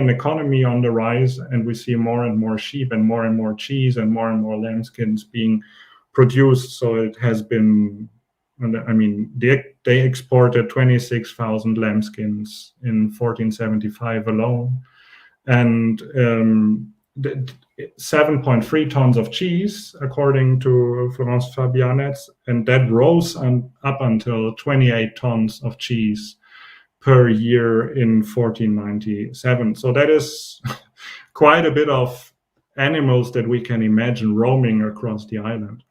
economy on the rise, and we see more and more sheep and more cheese and more lambskins being produced. So it has been, I mean, they exported 26,000 lambskins in 1475 alone, and 7.3 tons of cheese, according to Florence Fabianets, and that rose up until 28 tons of cheese per year in 1497. So that is quite a bit of animals that we can imagine roaming across the island.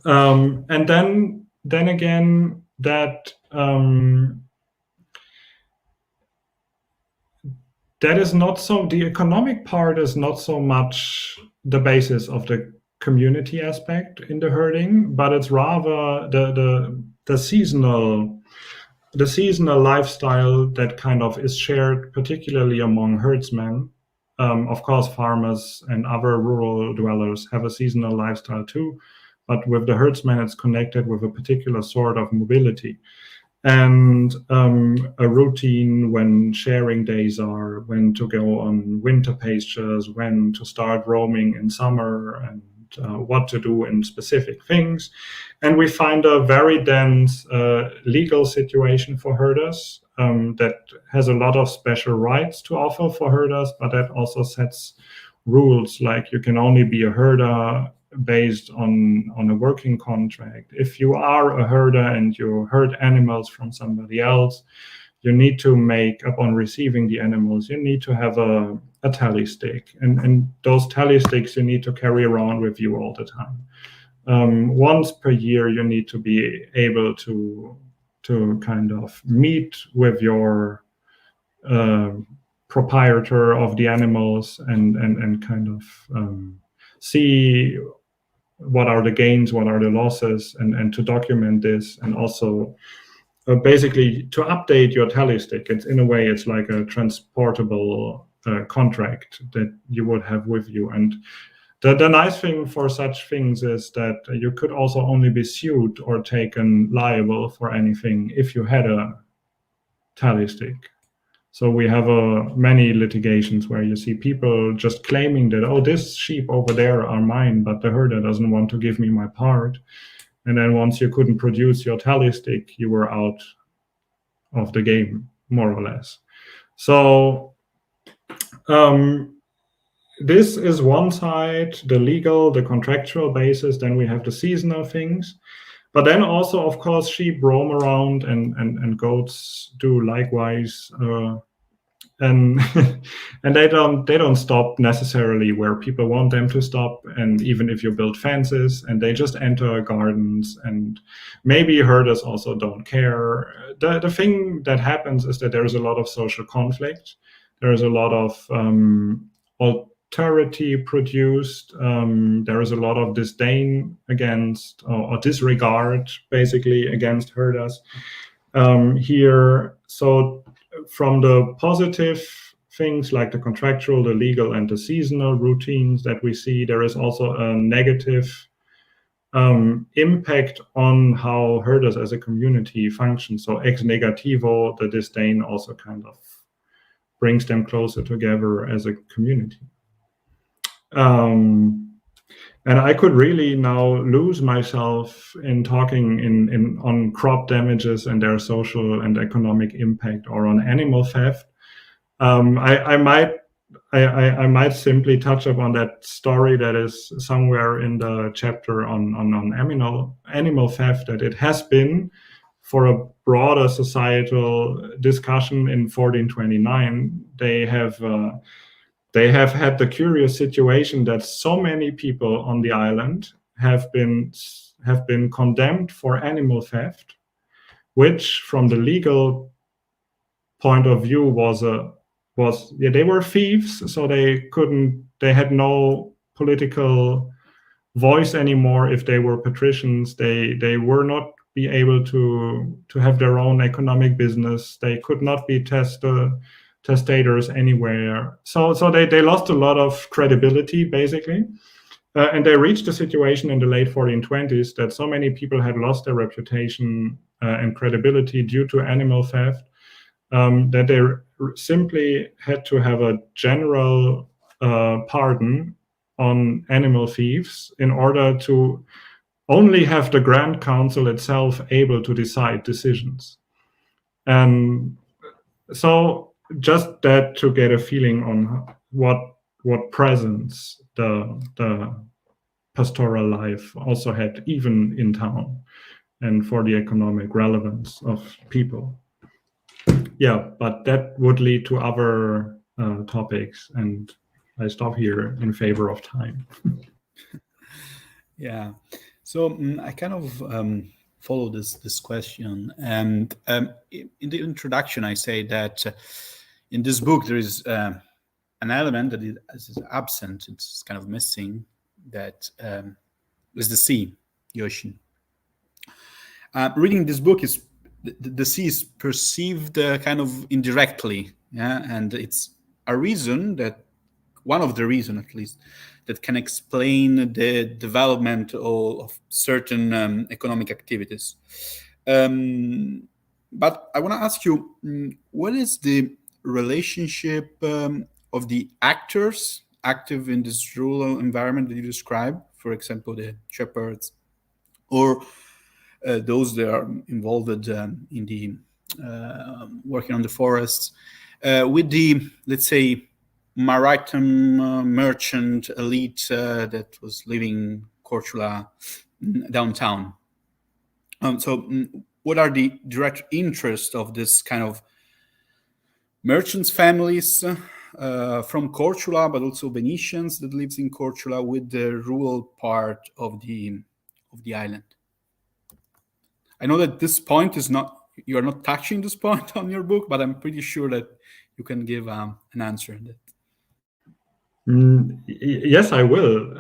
And then again, that that is not so, the economic part is not so much the basis of the community aspect in the herding, but it's rather the seasonal lifestyle that kind of is shared, particularly among herdsmen. Of course, farmers and other rural dwellers have a seasonal lifestyle too, but with the herdsmen, it's connected with a particular sort of mobility. And a routine when sharing days are, when to go on winter pastures, when to start roaming in summer, and what to do in specific things. And we find a very dense legal situation for herders that has a lot of special rights to offer for herders, but that also sets rules, like you can only be a herder based on a working contract. If you are a herder and you herd animals from somebody else, you need to make, upon receiving the animals, you need to have a tally stick. And those tally sticks you need to carry around with you all the time. Once per year, you need to be able to kind of meet with your proprietor of the animals and kind of see what are the gains, what are the losses, and to document this, and also basically to update your tally stick. It's, in a way, it's like a transportable contract that you would have with you. And the nice thing for such things is that you could also only be sued or taken liable for anything if you had a tally stick. So we have many litigations where you see people just claiming that, oh, this sheep over there are mine, but the herder doesn't want to give me my part. And then once you couldn't produce your tally stick, you were out of the game, more or less. So this is one side, the legal, the contractual basis. Then we have the seasonal things. But then also, of course, sheep roam around and goats do likewise. And and they don't stop necessarily where people want them to stop. And even if you build fences, and they just enter gardens, and maybe herders also don't care. The thing that happens is that there is a lot of social conflict. There is a lot of authority produced. There is a lot of disdain against or disregard, basically, against herders here. So from the positive things like the contractual, the legal, and the seasonal routines that we see, there is also a negative impact on how herders as a community function. So ex negativo, the disdain also kind of brings them closer together as a community. And I could really now lose myself in talking on crop damages and their social and economic impact, or on animal theft. I might simply touch upon that story that is somewhere in the chapter on animal theft, that it has been, for a broader societal discussion in 1429, they have had the curious situation that so many people on the island have been condemned for animal theft, which from the legal point of view they were thieves, so they had no political voice anymore. If they were patricians, they were not be able to have their own economic business. They could not be testators anywhere. So they lost a lot of credibility, basically. And they reached a situation in the late 1420s that so many people had lost their reputation and credibility due to animal theft that they simply had to have a general pardon on animal thieves in order to only have the Grand Council itself able to decide decisions. And so just that, to get a feeling on what presence the pastoral life also had, even in town, and for the economic relevance of people. Yeah, but that would lead to other topics, and I stop here in favor of time.
Yeah, so I kind of follow this question, and in the introduction I say that in this book there is an element that is absent, it's kind of missing, that is the sea, the ocean. Reading this book, is the sea is perceived kind of indirectly, yeah, and it's a reason that, one of the reasons at least, that can explain the development of certain economic activities. But I want to ask you, what is the relationship of the actors active in this rural environment that you describe, for example, the shepherds, or those that are involved in the working on the forests, with the, let's say, maritime merchant elite that was living Korčula downtown. So what are the direct interests of this kind of merchants' families from Korčula, but also Venetians that lives in Korčula, with the rural part of the island? I know that this point is not, you are not touching this point on your book, but I'm pretty sure that you can give an answer on that.
Yes, I will.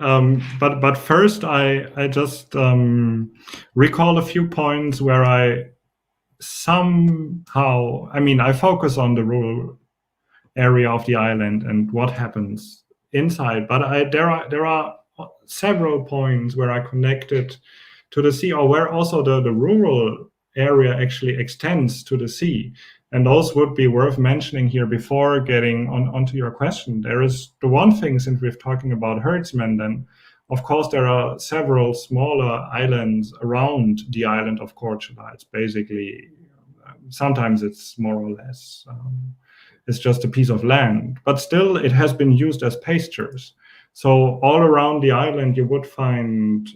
But first, I just recall a few points where I somehow, I focus on the rural area of the island and what happens inside. But there are several points where I connected to the sea, or where also the rural area actually extends to the sea. And those would be worth mentioning here before getting onto your question. There is the one thing, since we're talking about herdsmen, then of course there are several smaller islands around the island of Korčula. It's basically, sometimes it's more or less, it's just a piece of land, but still it has been used as pastures. So all around the island you would find,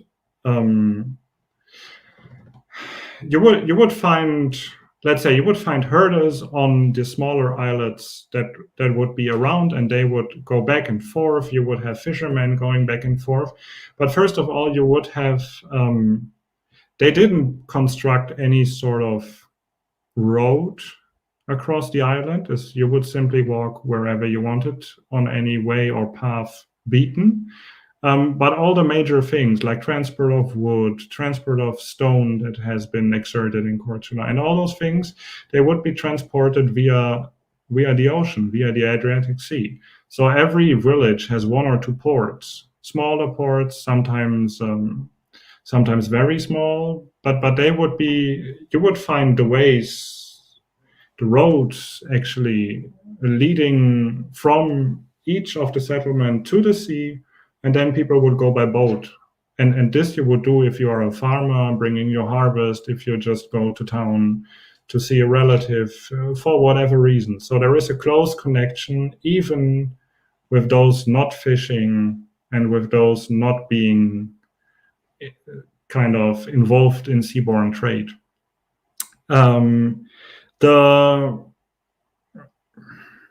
let's say you would find herders on the smaller islets that would be around, and they would go back and forth. You would have fishermen going back and forth. But first of all, you would have, they didn't construct any sort of road across the island, as you would simply walk wherever you wanted on any way or path beaten. But all the major things like transport of wood, transport of stone that has been exerted in Korčula, and all those things, they would be transported via the ocean, via the Adriatic Sea. So every village has one or two ports, smaller ports, sometimes very small, but they would be, you would find the ways, the roads actually leading from each of the settlement to the sea. And then people would go by boat. And this you would do if you are a farmer bringing your harvest, if you just go to town to see a relative for whatever reason. So there is a close connection, even with those not fishing and with those not being kind of involved in seaborne trade.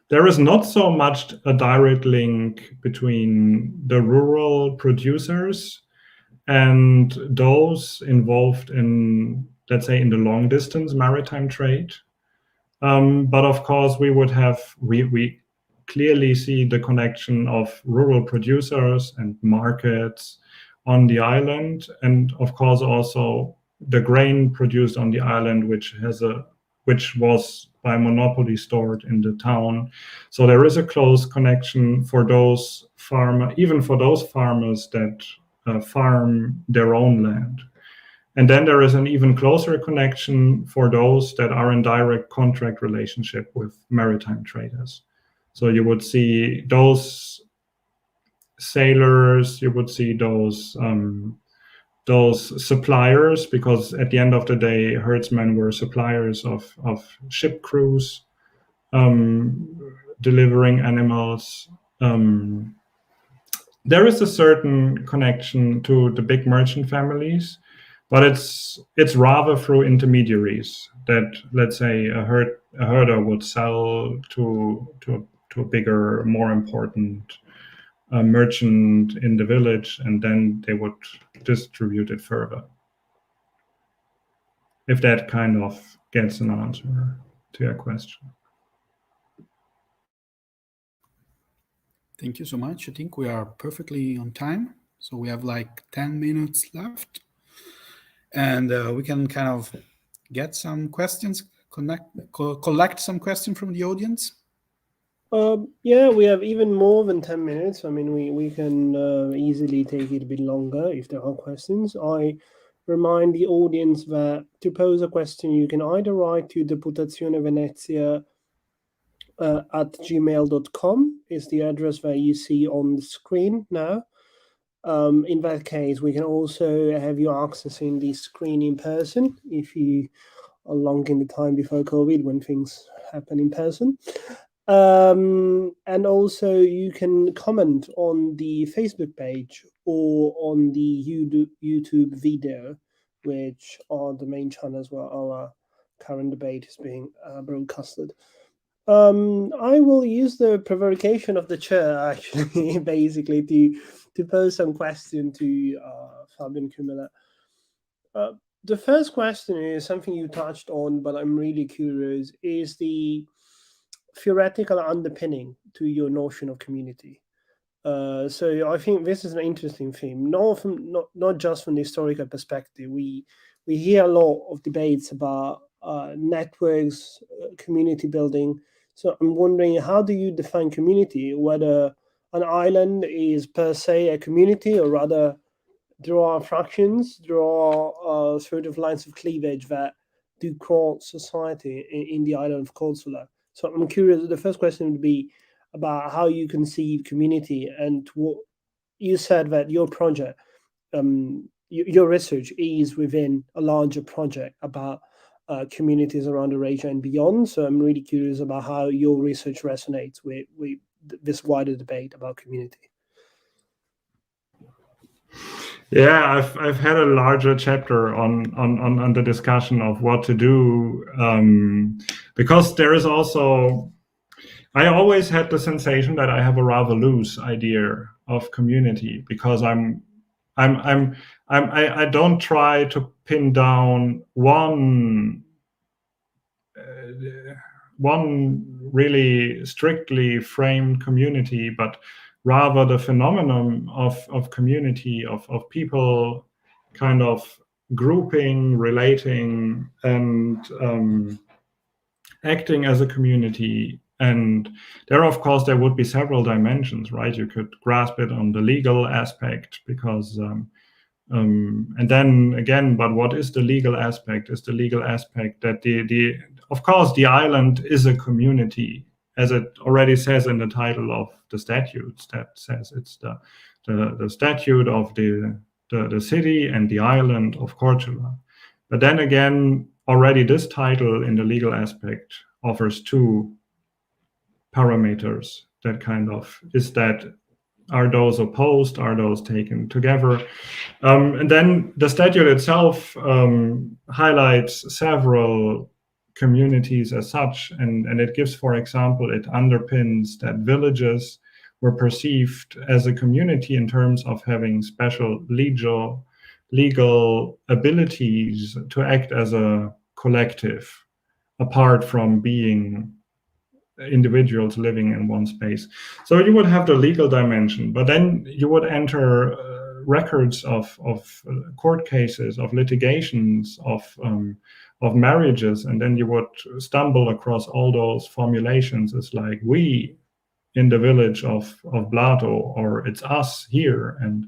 There is not so much a direct link between the rural producers and those involved in, let's say, in the long distance maritime trade. But of course, we clearly see the connection of rural producers and markets on the island. And of course, also the grain produced on the island, which was by monopoly stored in the town. So there is a close connection for those even for those farmers that farm their own land. And then there is an even closer connection for those that are in direct contract relationship with maritime traders. So you would see those sailors, you would see those suppliers, because at the end of the day, herdsmen were suppliers of ship crews, delivering animals. There is a certain connection to the big merchant families, but it's rather through intermediaries that, let's say, a herder would sell to a bigger, more important merchant in the village, and then they would distribute it further. If that kind of gets an answer to your question.
Thank you so much. I think we are perfectly on time. So we have like 10 minutes left. And we can kind of get some questions, collect some questions from the audience.
Yeah, we have even more than 10 minutes. I mean, we can easily take it a bit longer if there are questions. I remind the audience that to pose a question, you can either write to deputazione at gmail.com is the address that you see on the screen now. In that case, we can also have you accessing the screen in person if you are long in the time before COVID when things happen in person. And also you can comment on the Facebook page or on the YouTube video, which are the main channels where our current debate is being broadcasted. I will use the provocation of the chair actually, basically to pose some question to Fabian Kümmeler. The first question is something you touched on, but I'm really curious, is the theoretical underpinning to your notion of community. So I think this is an interesting theme, not just from the historical perspective. We hear a lot of debates about networks, community building. So I'm wondering, how do you define community? Whether an island is per se a community, or rather there are fractions, there are sort of lines of cleavage that do cross society in the island of Corsola. So I'm curious, the first question would be about how you conceive community, and what you said that your project, your research is within a larger project about communities around Eurasia and beyond. So I'm really curious about how your research resonates with this wider debate about community.
Yeah, I've had a larger chapter on the discussion of what to do, because there is also, I always had the sensation that I have a rather loose idea of community, because I don't try to pin down one really strictly framed community, but rather the phenomenon of community, of people kind of grouping, relating, and acting as a community. And there, of course, there would be several dimensions, right? You could grasp it on the legal aspect, because and then again, but what is the legal aspect? Is the legal aspect that of course, the island is a community, as it already says in the title of the statutes, that says it's the statute of the city and the island of Cortula. But then again, already this title in the legal aspect offers two parameters that kind of is that, are those opposed, are those taken together? And then the statute itself highlights several communities as such, and it gives, for example, it underpins that villages were perceived as a community in terms of having special legal abilities to act as a collective, apart from being individuals living in one space. So you would have the legal dimension, but then you would enter records of court cases, of litigations, of marriages, and then you would stumble across all those formulations. It's like, we in the village of Blato, or it's us here, and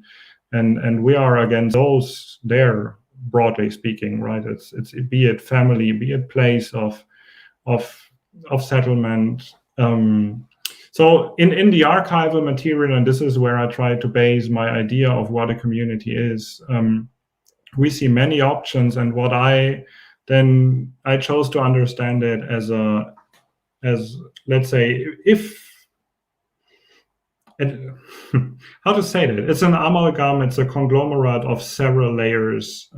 we are against those there, broadly speaking, right? It's be it family, be it place of settlement. So in the archival material, and this is where I try to base my idea of what a community is, we see many options, and what I chose to understand it as let's say, how to say that? It's an amalgam, it's a conglomerate of several layers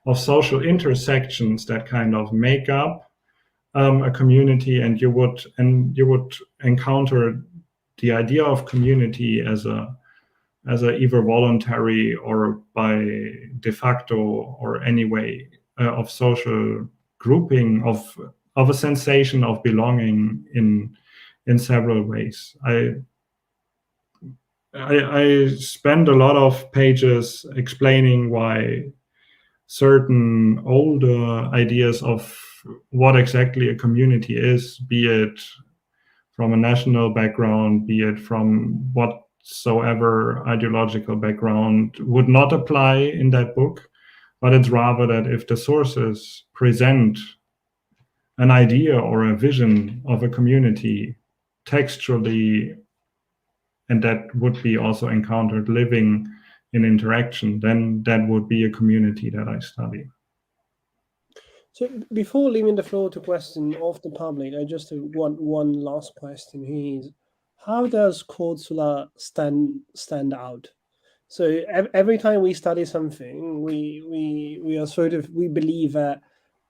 of social intersections that kind of make up a community, and you would encounter the idea of community as a either voluntary or by de facto or any way of social grouping, of a sensation of belonging in several ways. I spend a lot of pages explaining why certain older ideas of what exactly a community is, be it from a national background, be it from whatsoever ideological background, would not apply in that book. But it's rather that if the sources present an idea or a vision of a community textually, and that would be also encountered living in interaction, then that would be a community that I study.
So before leaving the floor to question of the public, I just have one last question here is, how does Kurzula stand out? So every time we study something, we are sort of, we believe that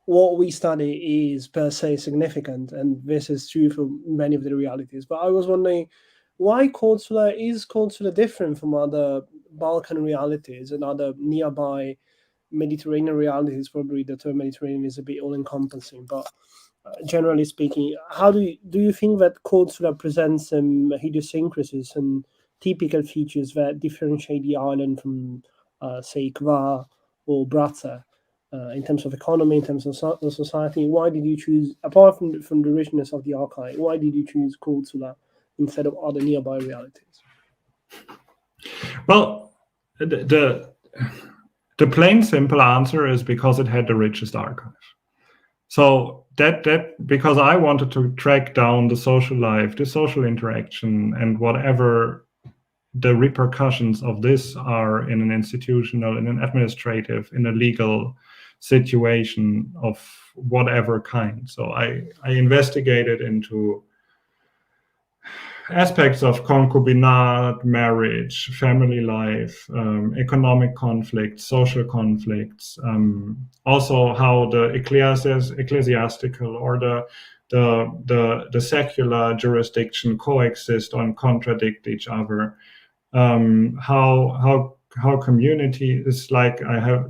what we study is per se significant, and this is true for many of the realities. But I was wondering, why Kurzula is Kurzula different from other Balkan realities and other nearby Mediterranean realities? Probably the term Mediterranean is a bit all-encompassing, but generally speaking, how do you think that Kurzula presents some idiosyncrasies and typical features that differentiate the island from, say, Kvar or Bratza, in terms of economy, in terms of society? Why did you choose, apart from the richness of the archive, why did you choose Kurzula instead of other nearby realities?
Well, the plain simple answer is because it had the richest archive. So that because I wanted to track down the social life, the social interaction, and whatever the repercussions of this are in an institutional, in an administrative, in a legal situation of whatever kind. So I investigated into aspects of concubinage, marriage, family life, economic conflicts, social conflicts, also how the ecclesiastical or the secular jurisdiction coexist and contradict each other. How community is like,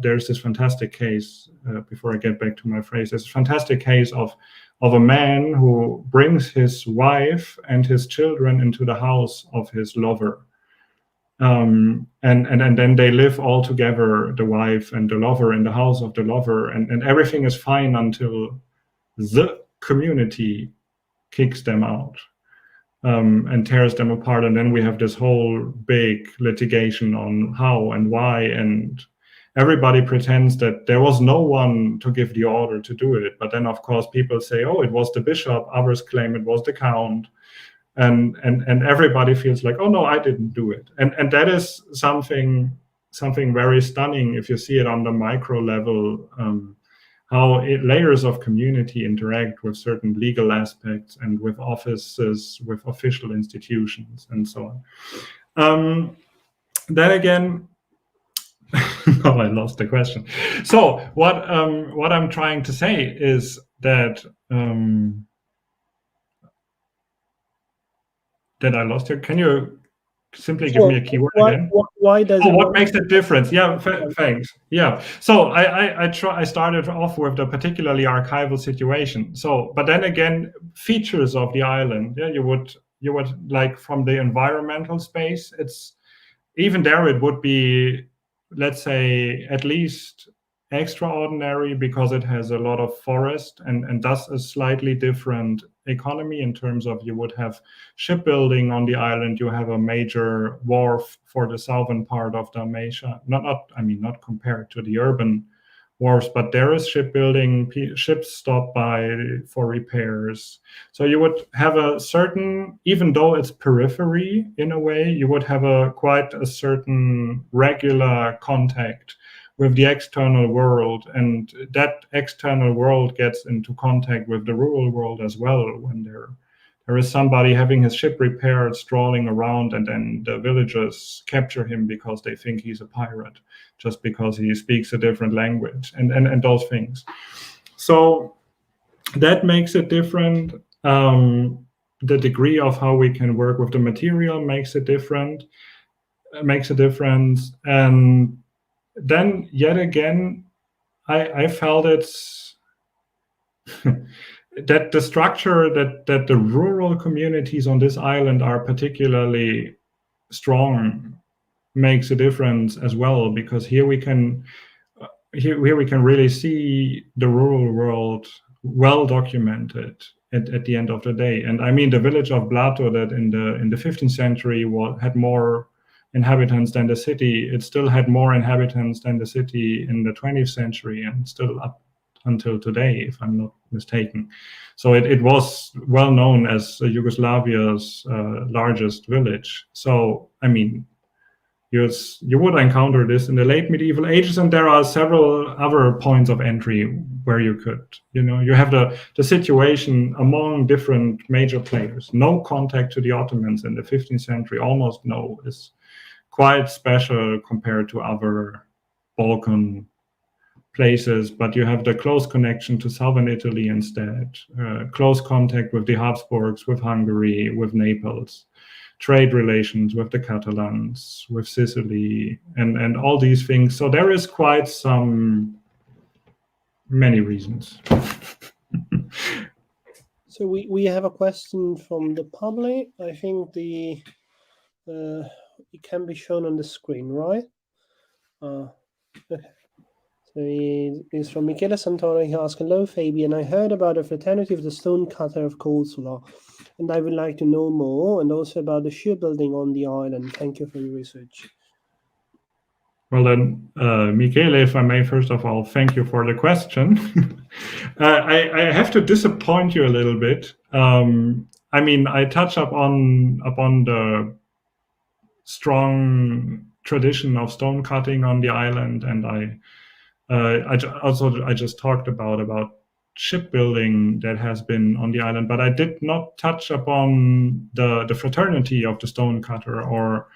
there's this fantastic case, before I get back to my phrase, there's a fantastic case of a man who brings his wife and his children into the house of his lover. And then they live all together, the wife and the lover, in the house of the lover, and everything is fine until the community kicks them out. And tears them apart, and then we have this whole big litigation on how and why, and everybody pretends that there was no one to give the order to do it. But then, of course, people say, "Oh, it was the bishop." Others claim it was the count, and everybody feels like, "Oh no, I didn't do it." And that is something very stunning if you see it on the micro level. How layers of community interact with certain legal aspects and with offices, with official institutions, and so on. Then again, no, I lost the question. So what I'm trying to say is that I lost you. Can you simply give me a keyword again?
Why does
what makes it different? Yeah, thanks. Yeah. So I started off with the particularly archival situation. So, but then again, features of the island. Yeah, you would like from the environmental space. It's even there. It would be, let's say, at least extraordinary because it has a lot of forest and thus a slightly different economy in terms of, you would have shipbuilding on the island. You have a major wharf for the southern part of Dalmatia. Not compared to the urban wharves, but there is shipbuilding. Ships stop by for repairs. So you would have a certain, even though it's periphery in a way, you would have quite a certain regular contact with the external world, and that external world gets into contact with the rural world as well when there is somebody having his ship repaired, strolling around, and then the villagers capture him because they think he's a pirate just because he speaks a different language, and those things. So that makes it different. The degree of how we can work with the material makes a difference, and then yet again, I felt it's that the structure that the rural communities on this island are particularly strong makes a difference as well, because here we can really see the rural world well documented at the end of the day. And I mean, the village of Blato, that in the 15th century had more inhabitants than the city, it still had more inhabitants than the city in the 20th century, and still up until today, if I'm not mistaken. So it was well known as Yugoslavia's largest village. So, I mean, you would encounter this in the late medieval ages, and there are several other points of entry where you could, you have the situation among different major players. No contact to the Ottomans in the 15th century, almost no, is quite special compared to other Balkan places, but you have the close connection to southern Italy instead, close contact with the Habsburgs, with Hungary, with Naples, trade relations with the Catalans, with Sicily, and all these things. So there is quite many reasons.
So we have a question from the public. I think it can be shown on the screen, right? Okay. So it's from Michele Santoro. He asks, "Hello, Fabian. I heard about the fraternity of the stonecutter of Corsola, and I would like to know more, and also about the shipbuilding on the island. Thank you for your research."
Well then, Michele, if I may, first of all, thank you for the question. I have to disappoint you a little bit. I mean, I touch upon the strong tradition of stone cutting on the island, and I just talked about shipbuilding that has been on the island, but I did not touch upon the fraternity of the stonecutter or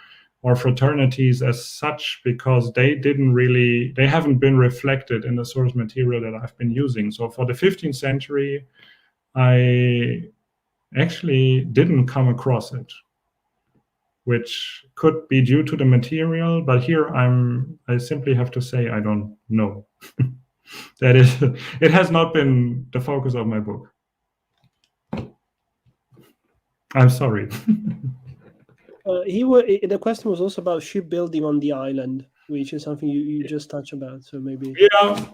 fraternities as such, because they haven't been reflected in the source material that I've been using. So for the 15th century, I actually didn't come across it, which could be due to the material, but here I simply have to say I don't know. It has not been the focus of my book. I'm sorry.
The question was also about shipbuilding on the island, which is something you just touched about. So maybe.
Yeah.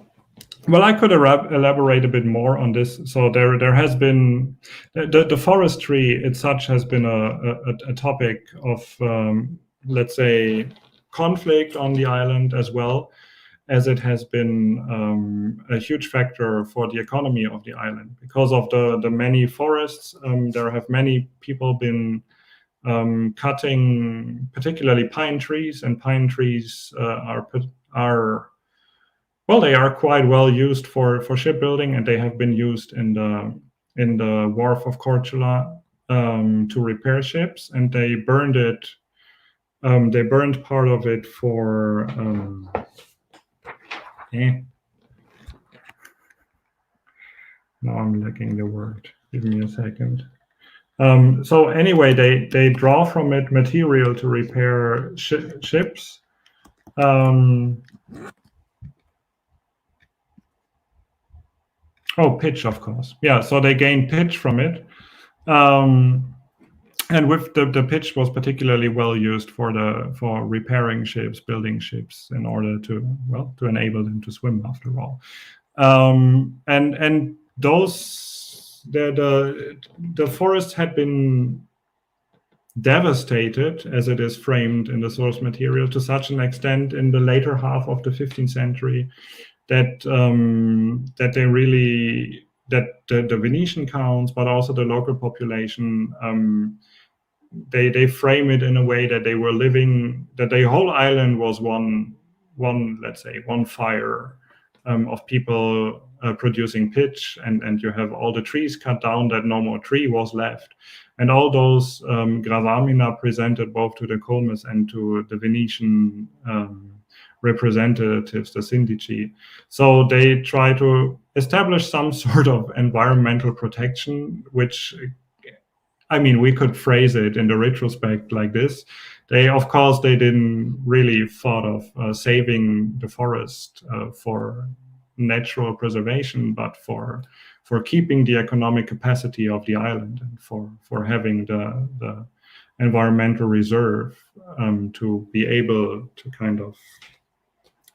Well, I could elaborate a bit more on this. So there has been the forestry as such has been a topic of let's say conflict on the island, as well as it has been a huge factor for the economy of the island. Because of the many forests, there have many people been cutting particularly pine trees, and pine trees they are quite well used for shipbuilding, and they have been used in the wharf of Korčula to repair ships, and they burned it. They burned part of it for. Now I'm lacking the word. Give me a second. So anyway, they draw from it material to repair ships. Pitch, of course. Yeah, so they gain pitch from it. And with the pitch was particularly well used for repairing ships, building ships, in order to enable them to swim, after all. And those the forest had been devastated, as it is framed in the source material, to such an extent in the later half of the 15th century that the Venetian counts, but also the local population, they frame it in a way that they were living, that the whole island was one fire of people producing pitch, and you have all the trees cut down, that no more tree was left, and all those gravamina presented both to the Comes and to the Venetian representatives, the Sindici. So they try to establish some sort of environmental protection, which, I mean, we could phrase it in the retrospect like this. They didn't really thought of saving the forest for natural preservation, but for keeping the economic capacity of the island, and for having the environmental reserve to be able to kind of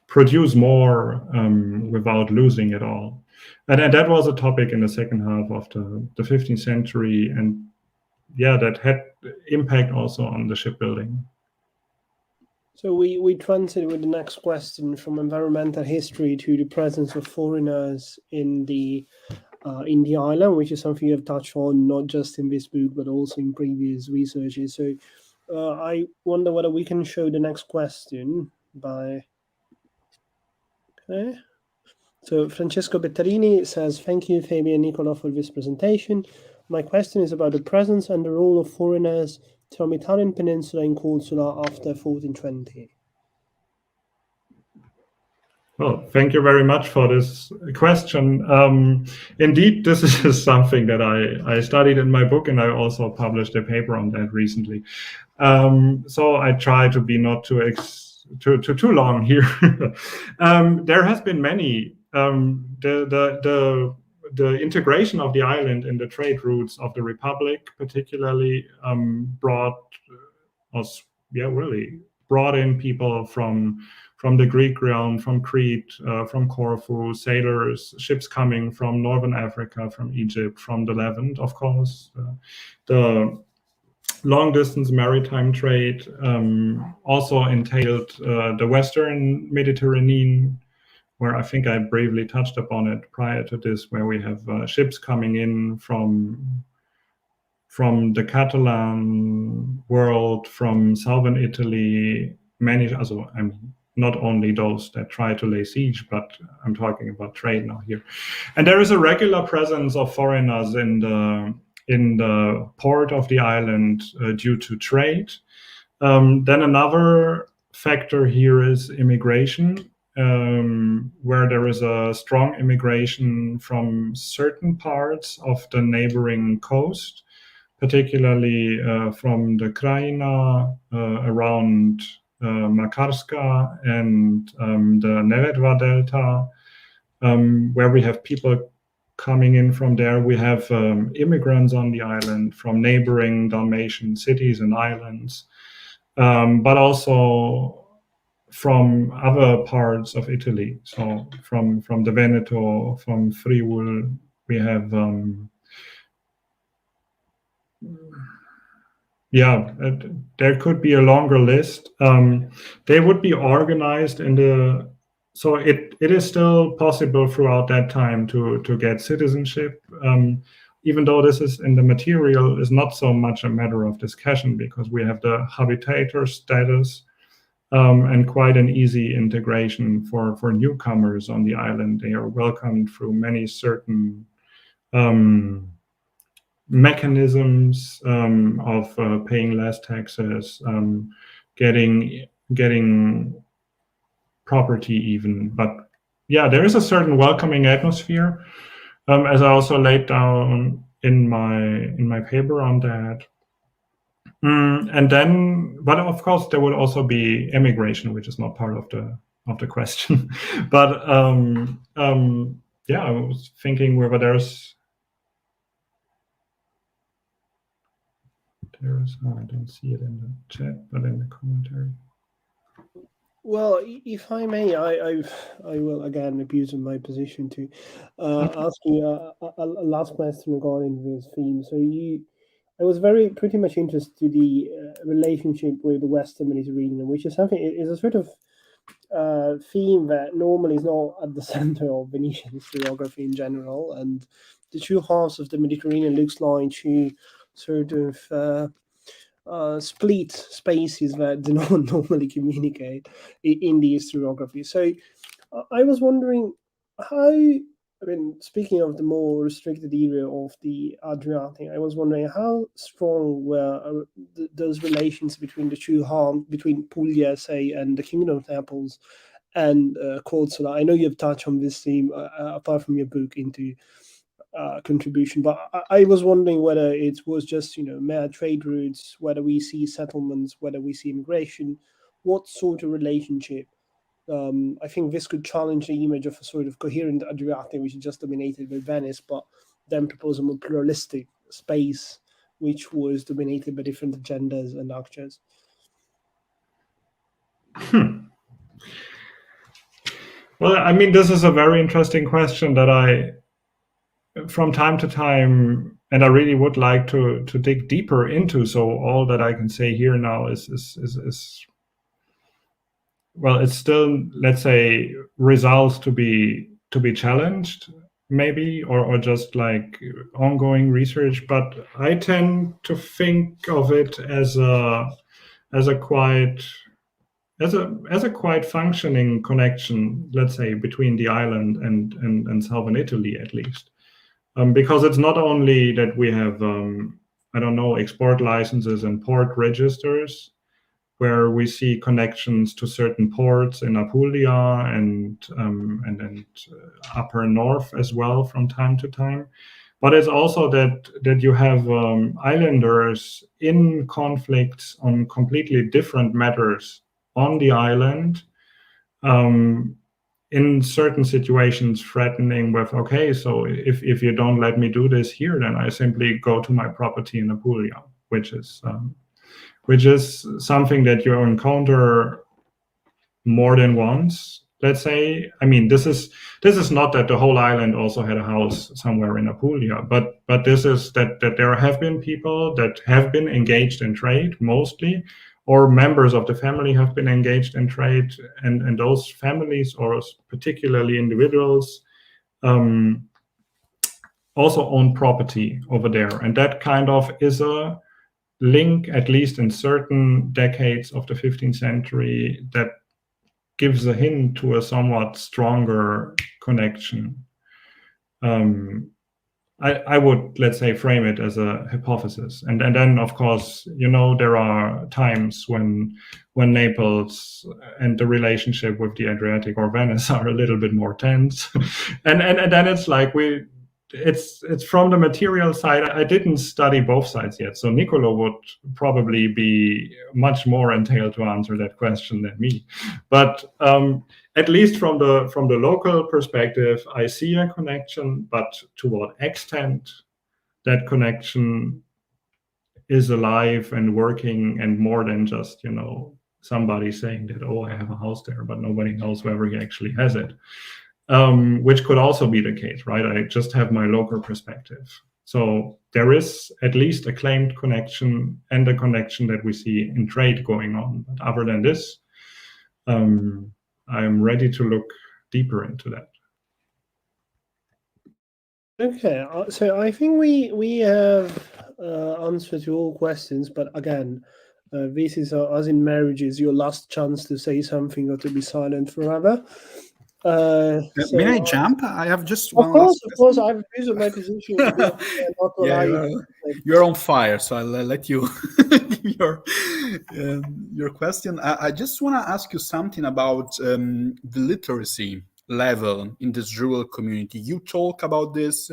produce more without losing it all. And that was a topic in the second half of the 15th century, and yeah, that had impact also on the shipbuilding.
So we transit with the next question from environmental history to the presence of foreigners in the island, which is something you have touched on not just in this book but also in previous researches. So I wonder whether we can show the next question by. Okay. So Francesco Bettarini says, "Thank you, Fabian and Nicolò, for this presentation. My question is about the presence and the role of foreigners from Italian peninsula in Corsica after 1420.
Well, thank you very much for this question. Indeed, this is something that I studied in my book, and I also published a paper on that recently. So I try to be not too long here. There has been many. The integration of the island in the trade routes of the Republic, particularly, brought in people from the Greek realm, from Crete, from Corfu, sailors, ships coming from Northern Africa, from Egypt, from the Levant, of course. The long-distance maritime trade also entailed the Western Mediterranean, where I think I briefly touched upon it prior to this, where we have ships coming in from the Catalan world, from southern Italy, not only those that try to lay siege, but I'm talking about trade now here. And there is a regular presence of foreigners in the port of the island due to trade. Then another factor here is immigration, where there is a strong immigration from certain parts of the neighboring coast, particularly from the Krajina around Makarska and the Neretva Delta, where we have people coming in from there. We have immigrants on the island from neighboring Dalmatian cities and islands, but also from other parts of Italy. So from the Veneto, from Friuli, we have there could be a longer list. They would be organized so it is still possible throughout that time to get citizenship, even though this is in the material is not so much a matter of discussion, because we have the habitator status and quite an easy integration for newcomers on the island. They are welcomed through many certain mechanisms of paying less taxes, getting property even. But yeah, there is a certain welcoming atmosphere, as I also laid down in my paper on that. And then, but of course, there would also be immigration, which is not part of the question. But yeah, I was thinking whether there's I don't see it in the chat, but in the commentary.
Well, if I may, I will again abuse my position to ask you a last question regarding this theme. So I was pretty much interested in the relationship with the Western Mediterranean, which is something, is a sort of theme that normally is not at the center of Venetian historiography in general. And the two halves of the Mediterranean looks like two sort of split spaces that do not normally communicate in the historiography. So I was wondering speaking of the more restricted area of the Adriatic, I was wondering how strong were those relations between the two halves, between Puglia, say, and the Kingdom of Naples and Corsica. I know you've touched on this theme apart from your book into contribution, but I was wondering whether it was just mere trade routes, whether we see settlements, whether we see immigration, what sort of relationship. I think this could challenge the image of a sort of coherent Adriatic, which is just dominated by Venice, but then propose a more pluralistic space which was dominated by different agendas and actors?
Well, I mean, this is a very interesting question that I, from time to time, and I really would like to dig deeper into. So all that I can say here now is well, it's still, let's say, results to be challenged, maybe, or just like ongoing research. But I tend to think of it as a quite functioning connection, let's say, between the island and southern Italy, at least, because it's not only that we have I don't know, export licenses and port registers, where we see connections to certain ports in Apulia and upper north as well from time to time. But it's also that you have islanders in conflicts on completely different matters on the island, in certain situations threatening with, okay, so if you don't let me do this here, then I simply go to my property in Apulia, which is something that you encounter more than once, let's say. I mean, this is not that the whole island also had a house somewhere in Apulia, but this is that there have been people that have been engaged in trade mostly, or members of the family have been engaged in trade, and those families, or particularly individuals, also own property over there. And that kind of is a link, at least in certain decades of the 15th century, that gives a hint to a somewhat stronger connection. I would, let's say, frame it as a hypothesis. And then, of course, there are times when Naples and the relationship with the Adriatic or Venice are a little bit more tense. and then it's like it's from the material side. I didn't study both sides yet, so Nicolò would probably be much more entailed to answer that question than me. But at least from the local perspective, I see a connection, but to what extent that connection is alive and working, and more than just somebody saying that, oh, I have a house there, but nobody knows whether he actually has it. Which could also be the case, right? I just have my local perspective. So there is at least a claimed connection, and a connection that we see in trade going on. But other than this, I'm ready to look deeper into that.
Okay, so I think we have answered to all questions, but again, this is, as in marriages, your last chance to say something or to be silent forever.
May I jump? I have just one.
Of course, I've used my position.
You're on fire, so I'll let you give your question. I just want to ask you something about the literacy level in this rural community. You talk about this.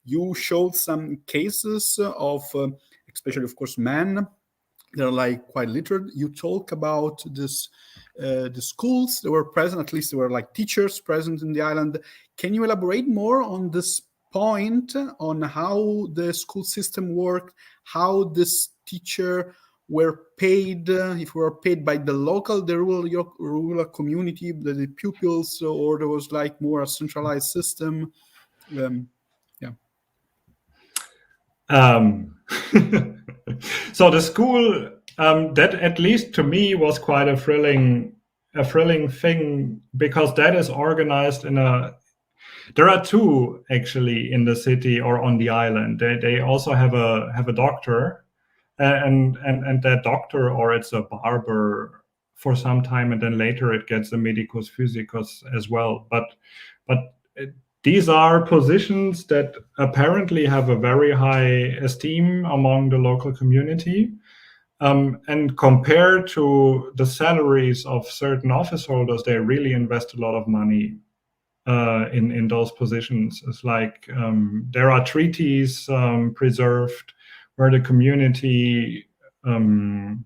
You showed some cases of, especially, of course, men. They're like quite literate. You talk about this. The schools that were present, at least there were like teachers present in the island. Can you elaborate more on this point, on how the school system worked, how this teacher were paid, if we were paid by the rural community, the pupils, or there was like more a centralized system?
So the school, that at least to me was quite a thrilling thing, because that is organized there are two actually in the city or on the island. They also have a doctor, and that doctor, or it's a barber for some time, and then later it gets a medicus physicus as well. But these are positions that apparently have a very high esteem among the local community. And compared to the salaries of certain office holders, they really invest a lot of money in those positions. It's like there are treaties preserved where the community, in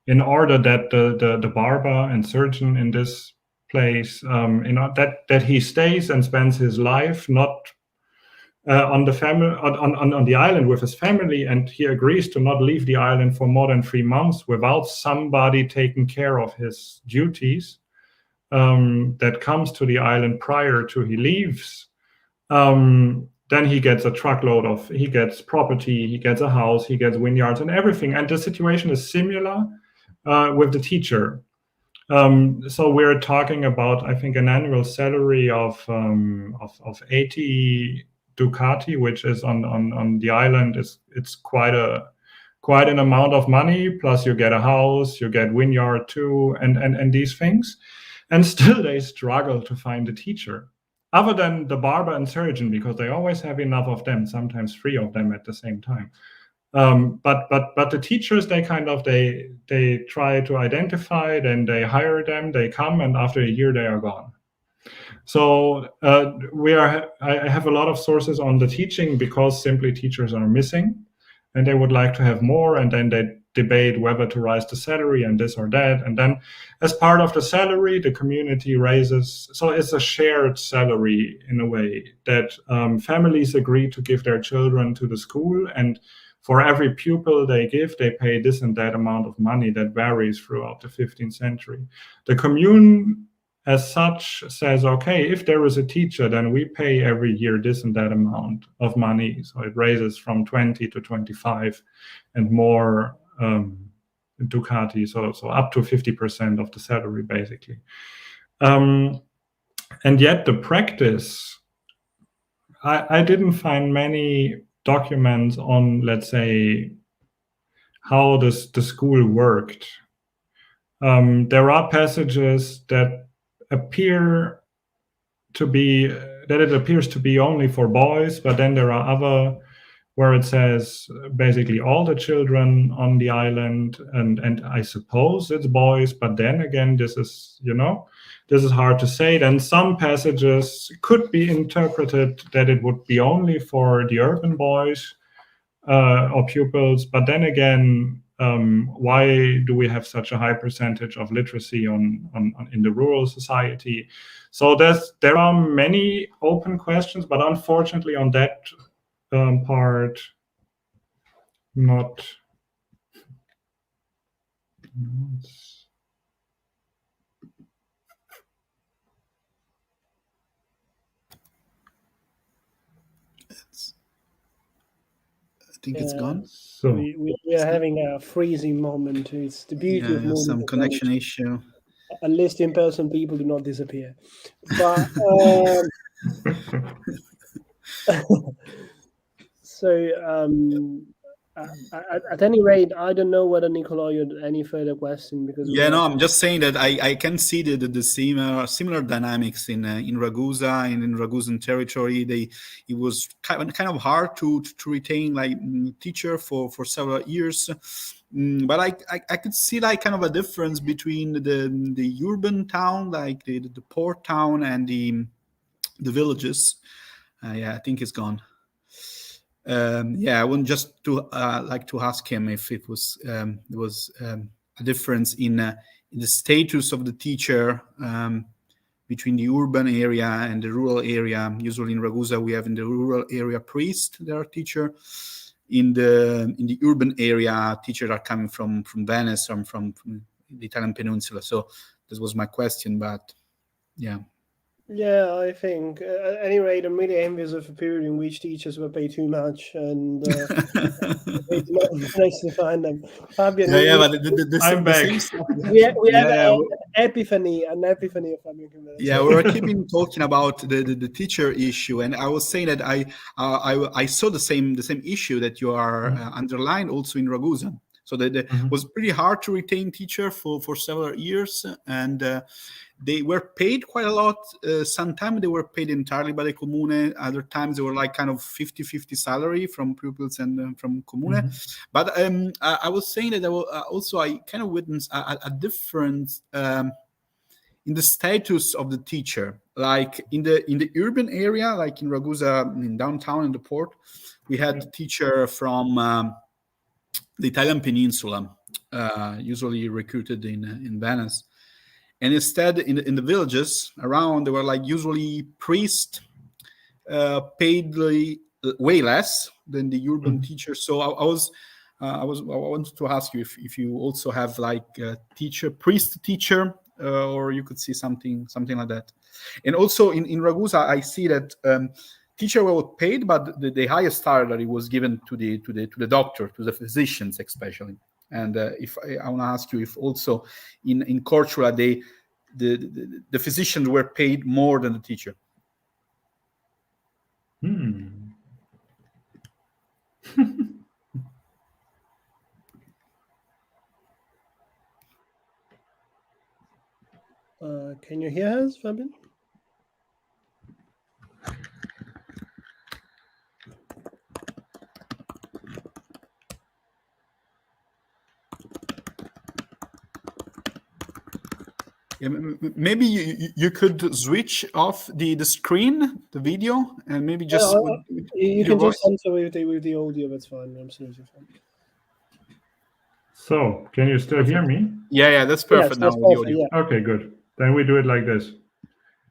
order that the barber and surgeon in this place, that he stays and spends his life not on the island with his family, and he agrees to not leave the island for more than 3 months without somebody taking care of his duties that comes to the island prior to he leaves, then he gets a truckload he gets property, he gets a house, he gets vineyards and everything. And the situation is similar with the teacher. So we're talking about, I think, an annual salary of 80 ducati, which is on the island. It's quite an amount of money. Plus, you get a house, you get vineyard too, and these things. And still, they struggle to find a teacher, other than the barber and surgeon, because they always have enough of them. Sometimes 3 of them at the same time. But the teachers, they try to identify, then they hire them, they come, and after a year they are gone. So I have a lot of sources on the teaching, because simply teachers are missing, and they would like to have more, and then they debate whether to raise the salary and this or that. And then as part of the salary, the community raises, so it's a shared salary in a way that families agree to give their children to the school, and for every pupil they give, they pay this and that amount of money that varies throughout the 15th century. The commune as such says, okay, if there is a teacher, then we pay every year this and that amount of money. So it raises from 20 to 25 and more ducati, so up to 50% of the salary, basically. And yet the practice, I didn't find many documents on, let's say, how the school worked. There are passages that appears to be only for boys, but then there are other where it says basically all the children on the island, and I suppose it's boys, but then again, this is hard to say. Then some passages could be interpreted that it would be only for the urban boys or pupils, but then again, why do we have such a high percentage of literacy in the rural society? So there are many open questions, but unfortunately on that part, not.
I think it's gone.
So we are having a freezing moment. It's the beauty of
some connection issue.
At least in person, people do not disappear. But so at any rate, I don't know whether Nicolò, you had any further question, because
I'm just saying that I can see the similar dynamics in Ragusa and in Ragusan territory. It was kind of hard to retain like teacher for several years. But I could see like kind of a difference between the urban town, like the port town, and the villages. I think it's gone. I want just to like to ask him if it was there was a difference in the status of the teacher between the urban area and the rural area. Usually in Ragusa we have in the rural area priest, they are teacher. In the urban area, teachers are coming from Venice or from the Italian peninsula. So this was my question, but yeah.
Yeah, I think at any rate, I'm really envious of a period in which teachers were paid too much, and it's not nice to find them. Fabian,
I'm back.
We have an epiphany of Fabian Kümmeler.
Yeah, we were keeping talking about the teacher issue, and I was saying that I saw the same issue that you are underlined also in Ragusa. So that it was pretty hard to retain teacher for several years, and they were paid quite a lot. Sometimes they were paid entirely by the Comune. Other times they were like kind of 50-50 salary from pupils and from Comune. But I was saying that I kind of witnessed a difference in the status of the teacher. Like in the urban area, like in Ragusa, in downtown in the port, we had teacher from the Italian peninsula, usually recruited in Venice. And instead, in the villages around, there were like usually priests paid way less than the urban teachers. So I wanted to ask you if you also have like a priest teacher, or you could see something like that. And also in Ragusa, I see that teacher were paid, but the highest salary was given to the doctor, to the physicians especially. And if I want to ask you if also in Cortula the physicians were paid more than the teacher.
Can you hear us, Fabian?
Yeah, maybe you could switch off the screen, the video, and maybe just
you can just answer with the audio. That's fine. Absolutely fine.
So, can you still hear me?
Yeah, that's perfect now.
That's perfect, yeah.
Okay, good. Then we do it like this.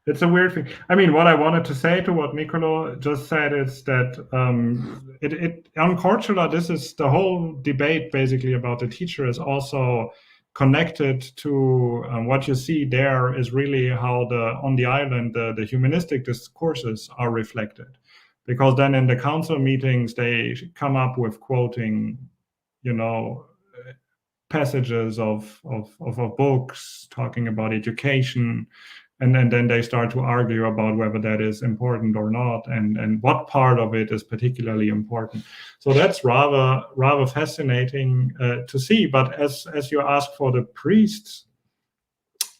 It's a weird thing. I mean, what I wanted to say to what Nicolò just said is that on Cortula, this is the whole debate basically about the teacher is also connected to what you see there is really how on the island the humanistic discourses are reflected, because then in the council meetings they come up with quoting, passages of books talking about education. And then they start to argue about whether that is important or not, and what part of it is particularly important. So that's rather fascinating to see. But as you ask for the priests,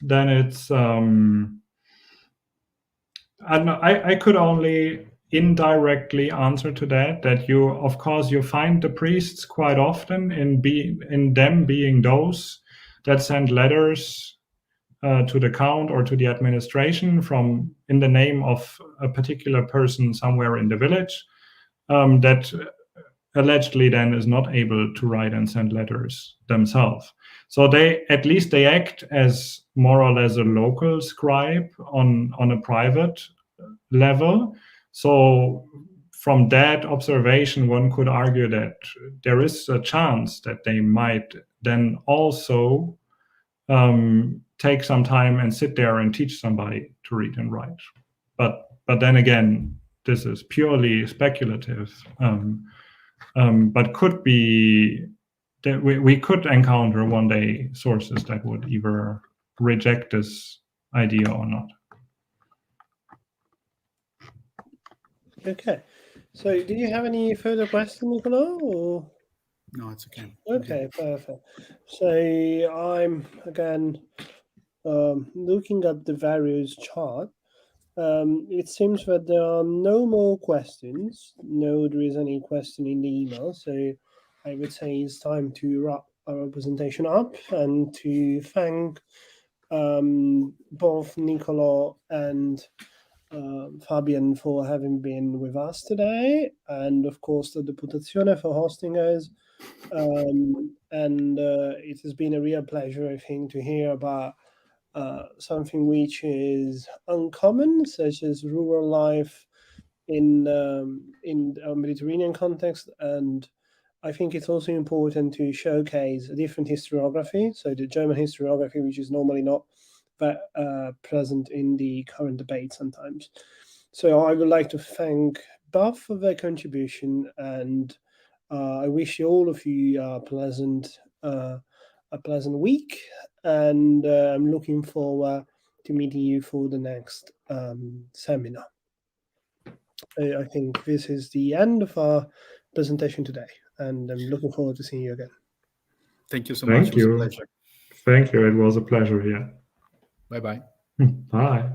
then it's I could only indirectly answer to that you, of course, you find the priests quite often in them being those that send letters to the count or to the administration in the name of a particular person somewhere in the village that allegedly then is not able to write and send letters themselves. So they act as more or less a local scribe on a private level. So from that observation, one could argue that there is a chance that they might then also take some time and sit there and teach somebody to read and write. But then again, this is purely speculative. But could be that we could encounter one day sources that would either reject this idea or not.
Okay. So do you have any further questions, Nicolò? Or?
No, it's okay.
Okay, perfect. So I'm again looking at the various chart. It seems that there are no more questions. No, there is any question in the email. So I would say it's time to wrap our presentation up and to thank both Nicolò and Fabian for having been with us today, and of course the Deputazione for hosting us. And it has been a real pleasure, I think, to hear about something which is uncommon, such as rural life in a Mediterranean context. And I think it's also important to showcase a different historiography, so the German historiography, which is normally not present in the current debate sometimes. So I would like to thank both for their contribution, and I wish all of you a pleasant week, and I'm looking forward to meeting you for the next seminar. I think this is the end of our presentation today, and I'm looking forward to seeing you again.
Thank you so much.
Thank you.
It was a pleasure.
Thank you. It was a pleasure here.
Bye-bye.
Bye.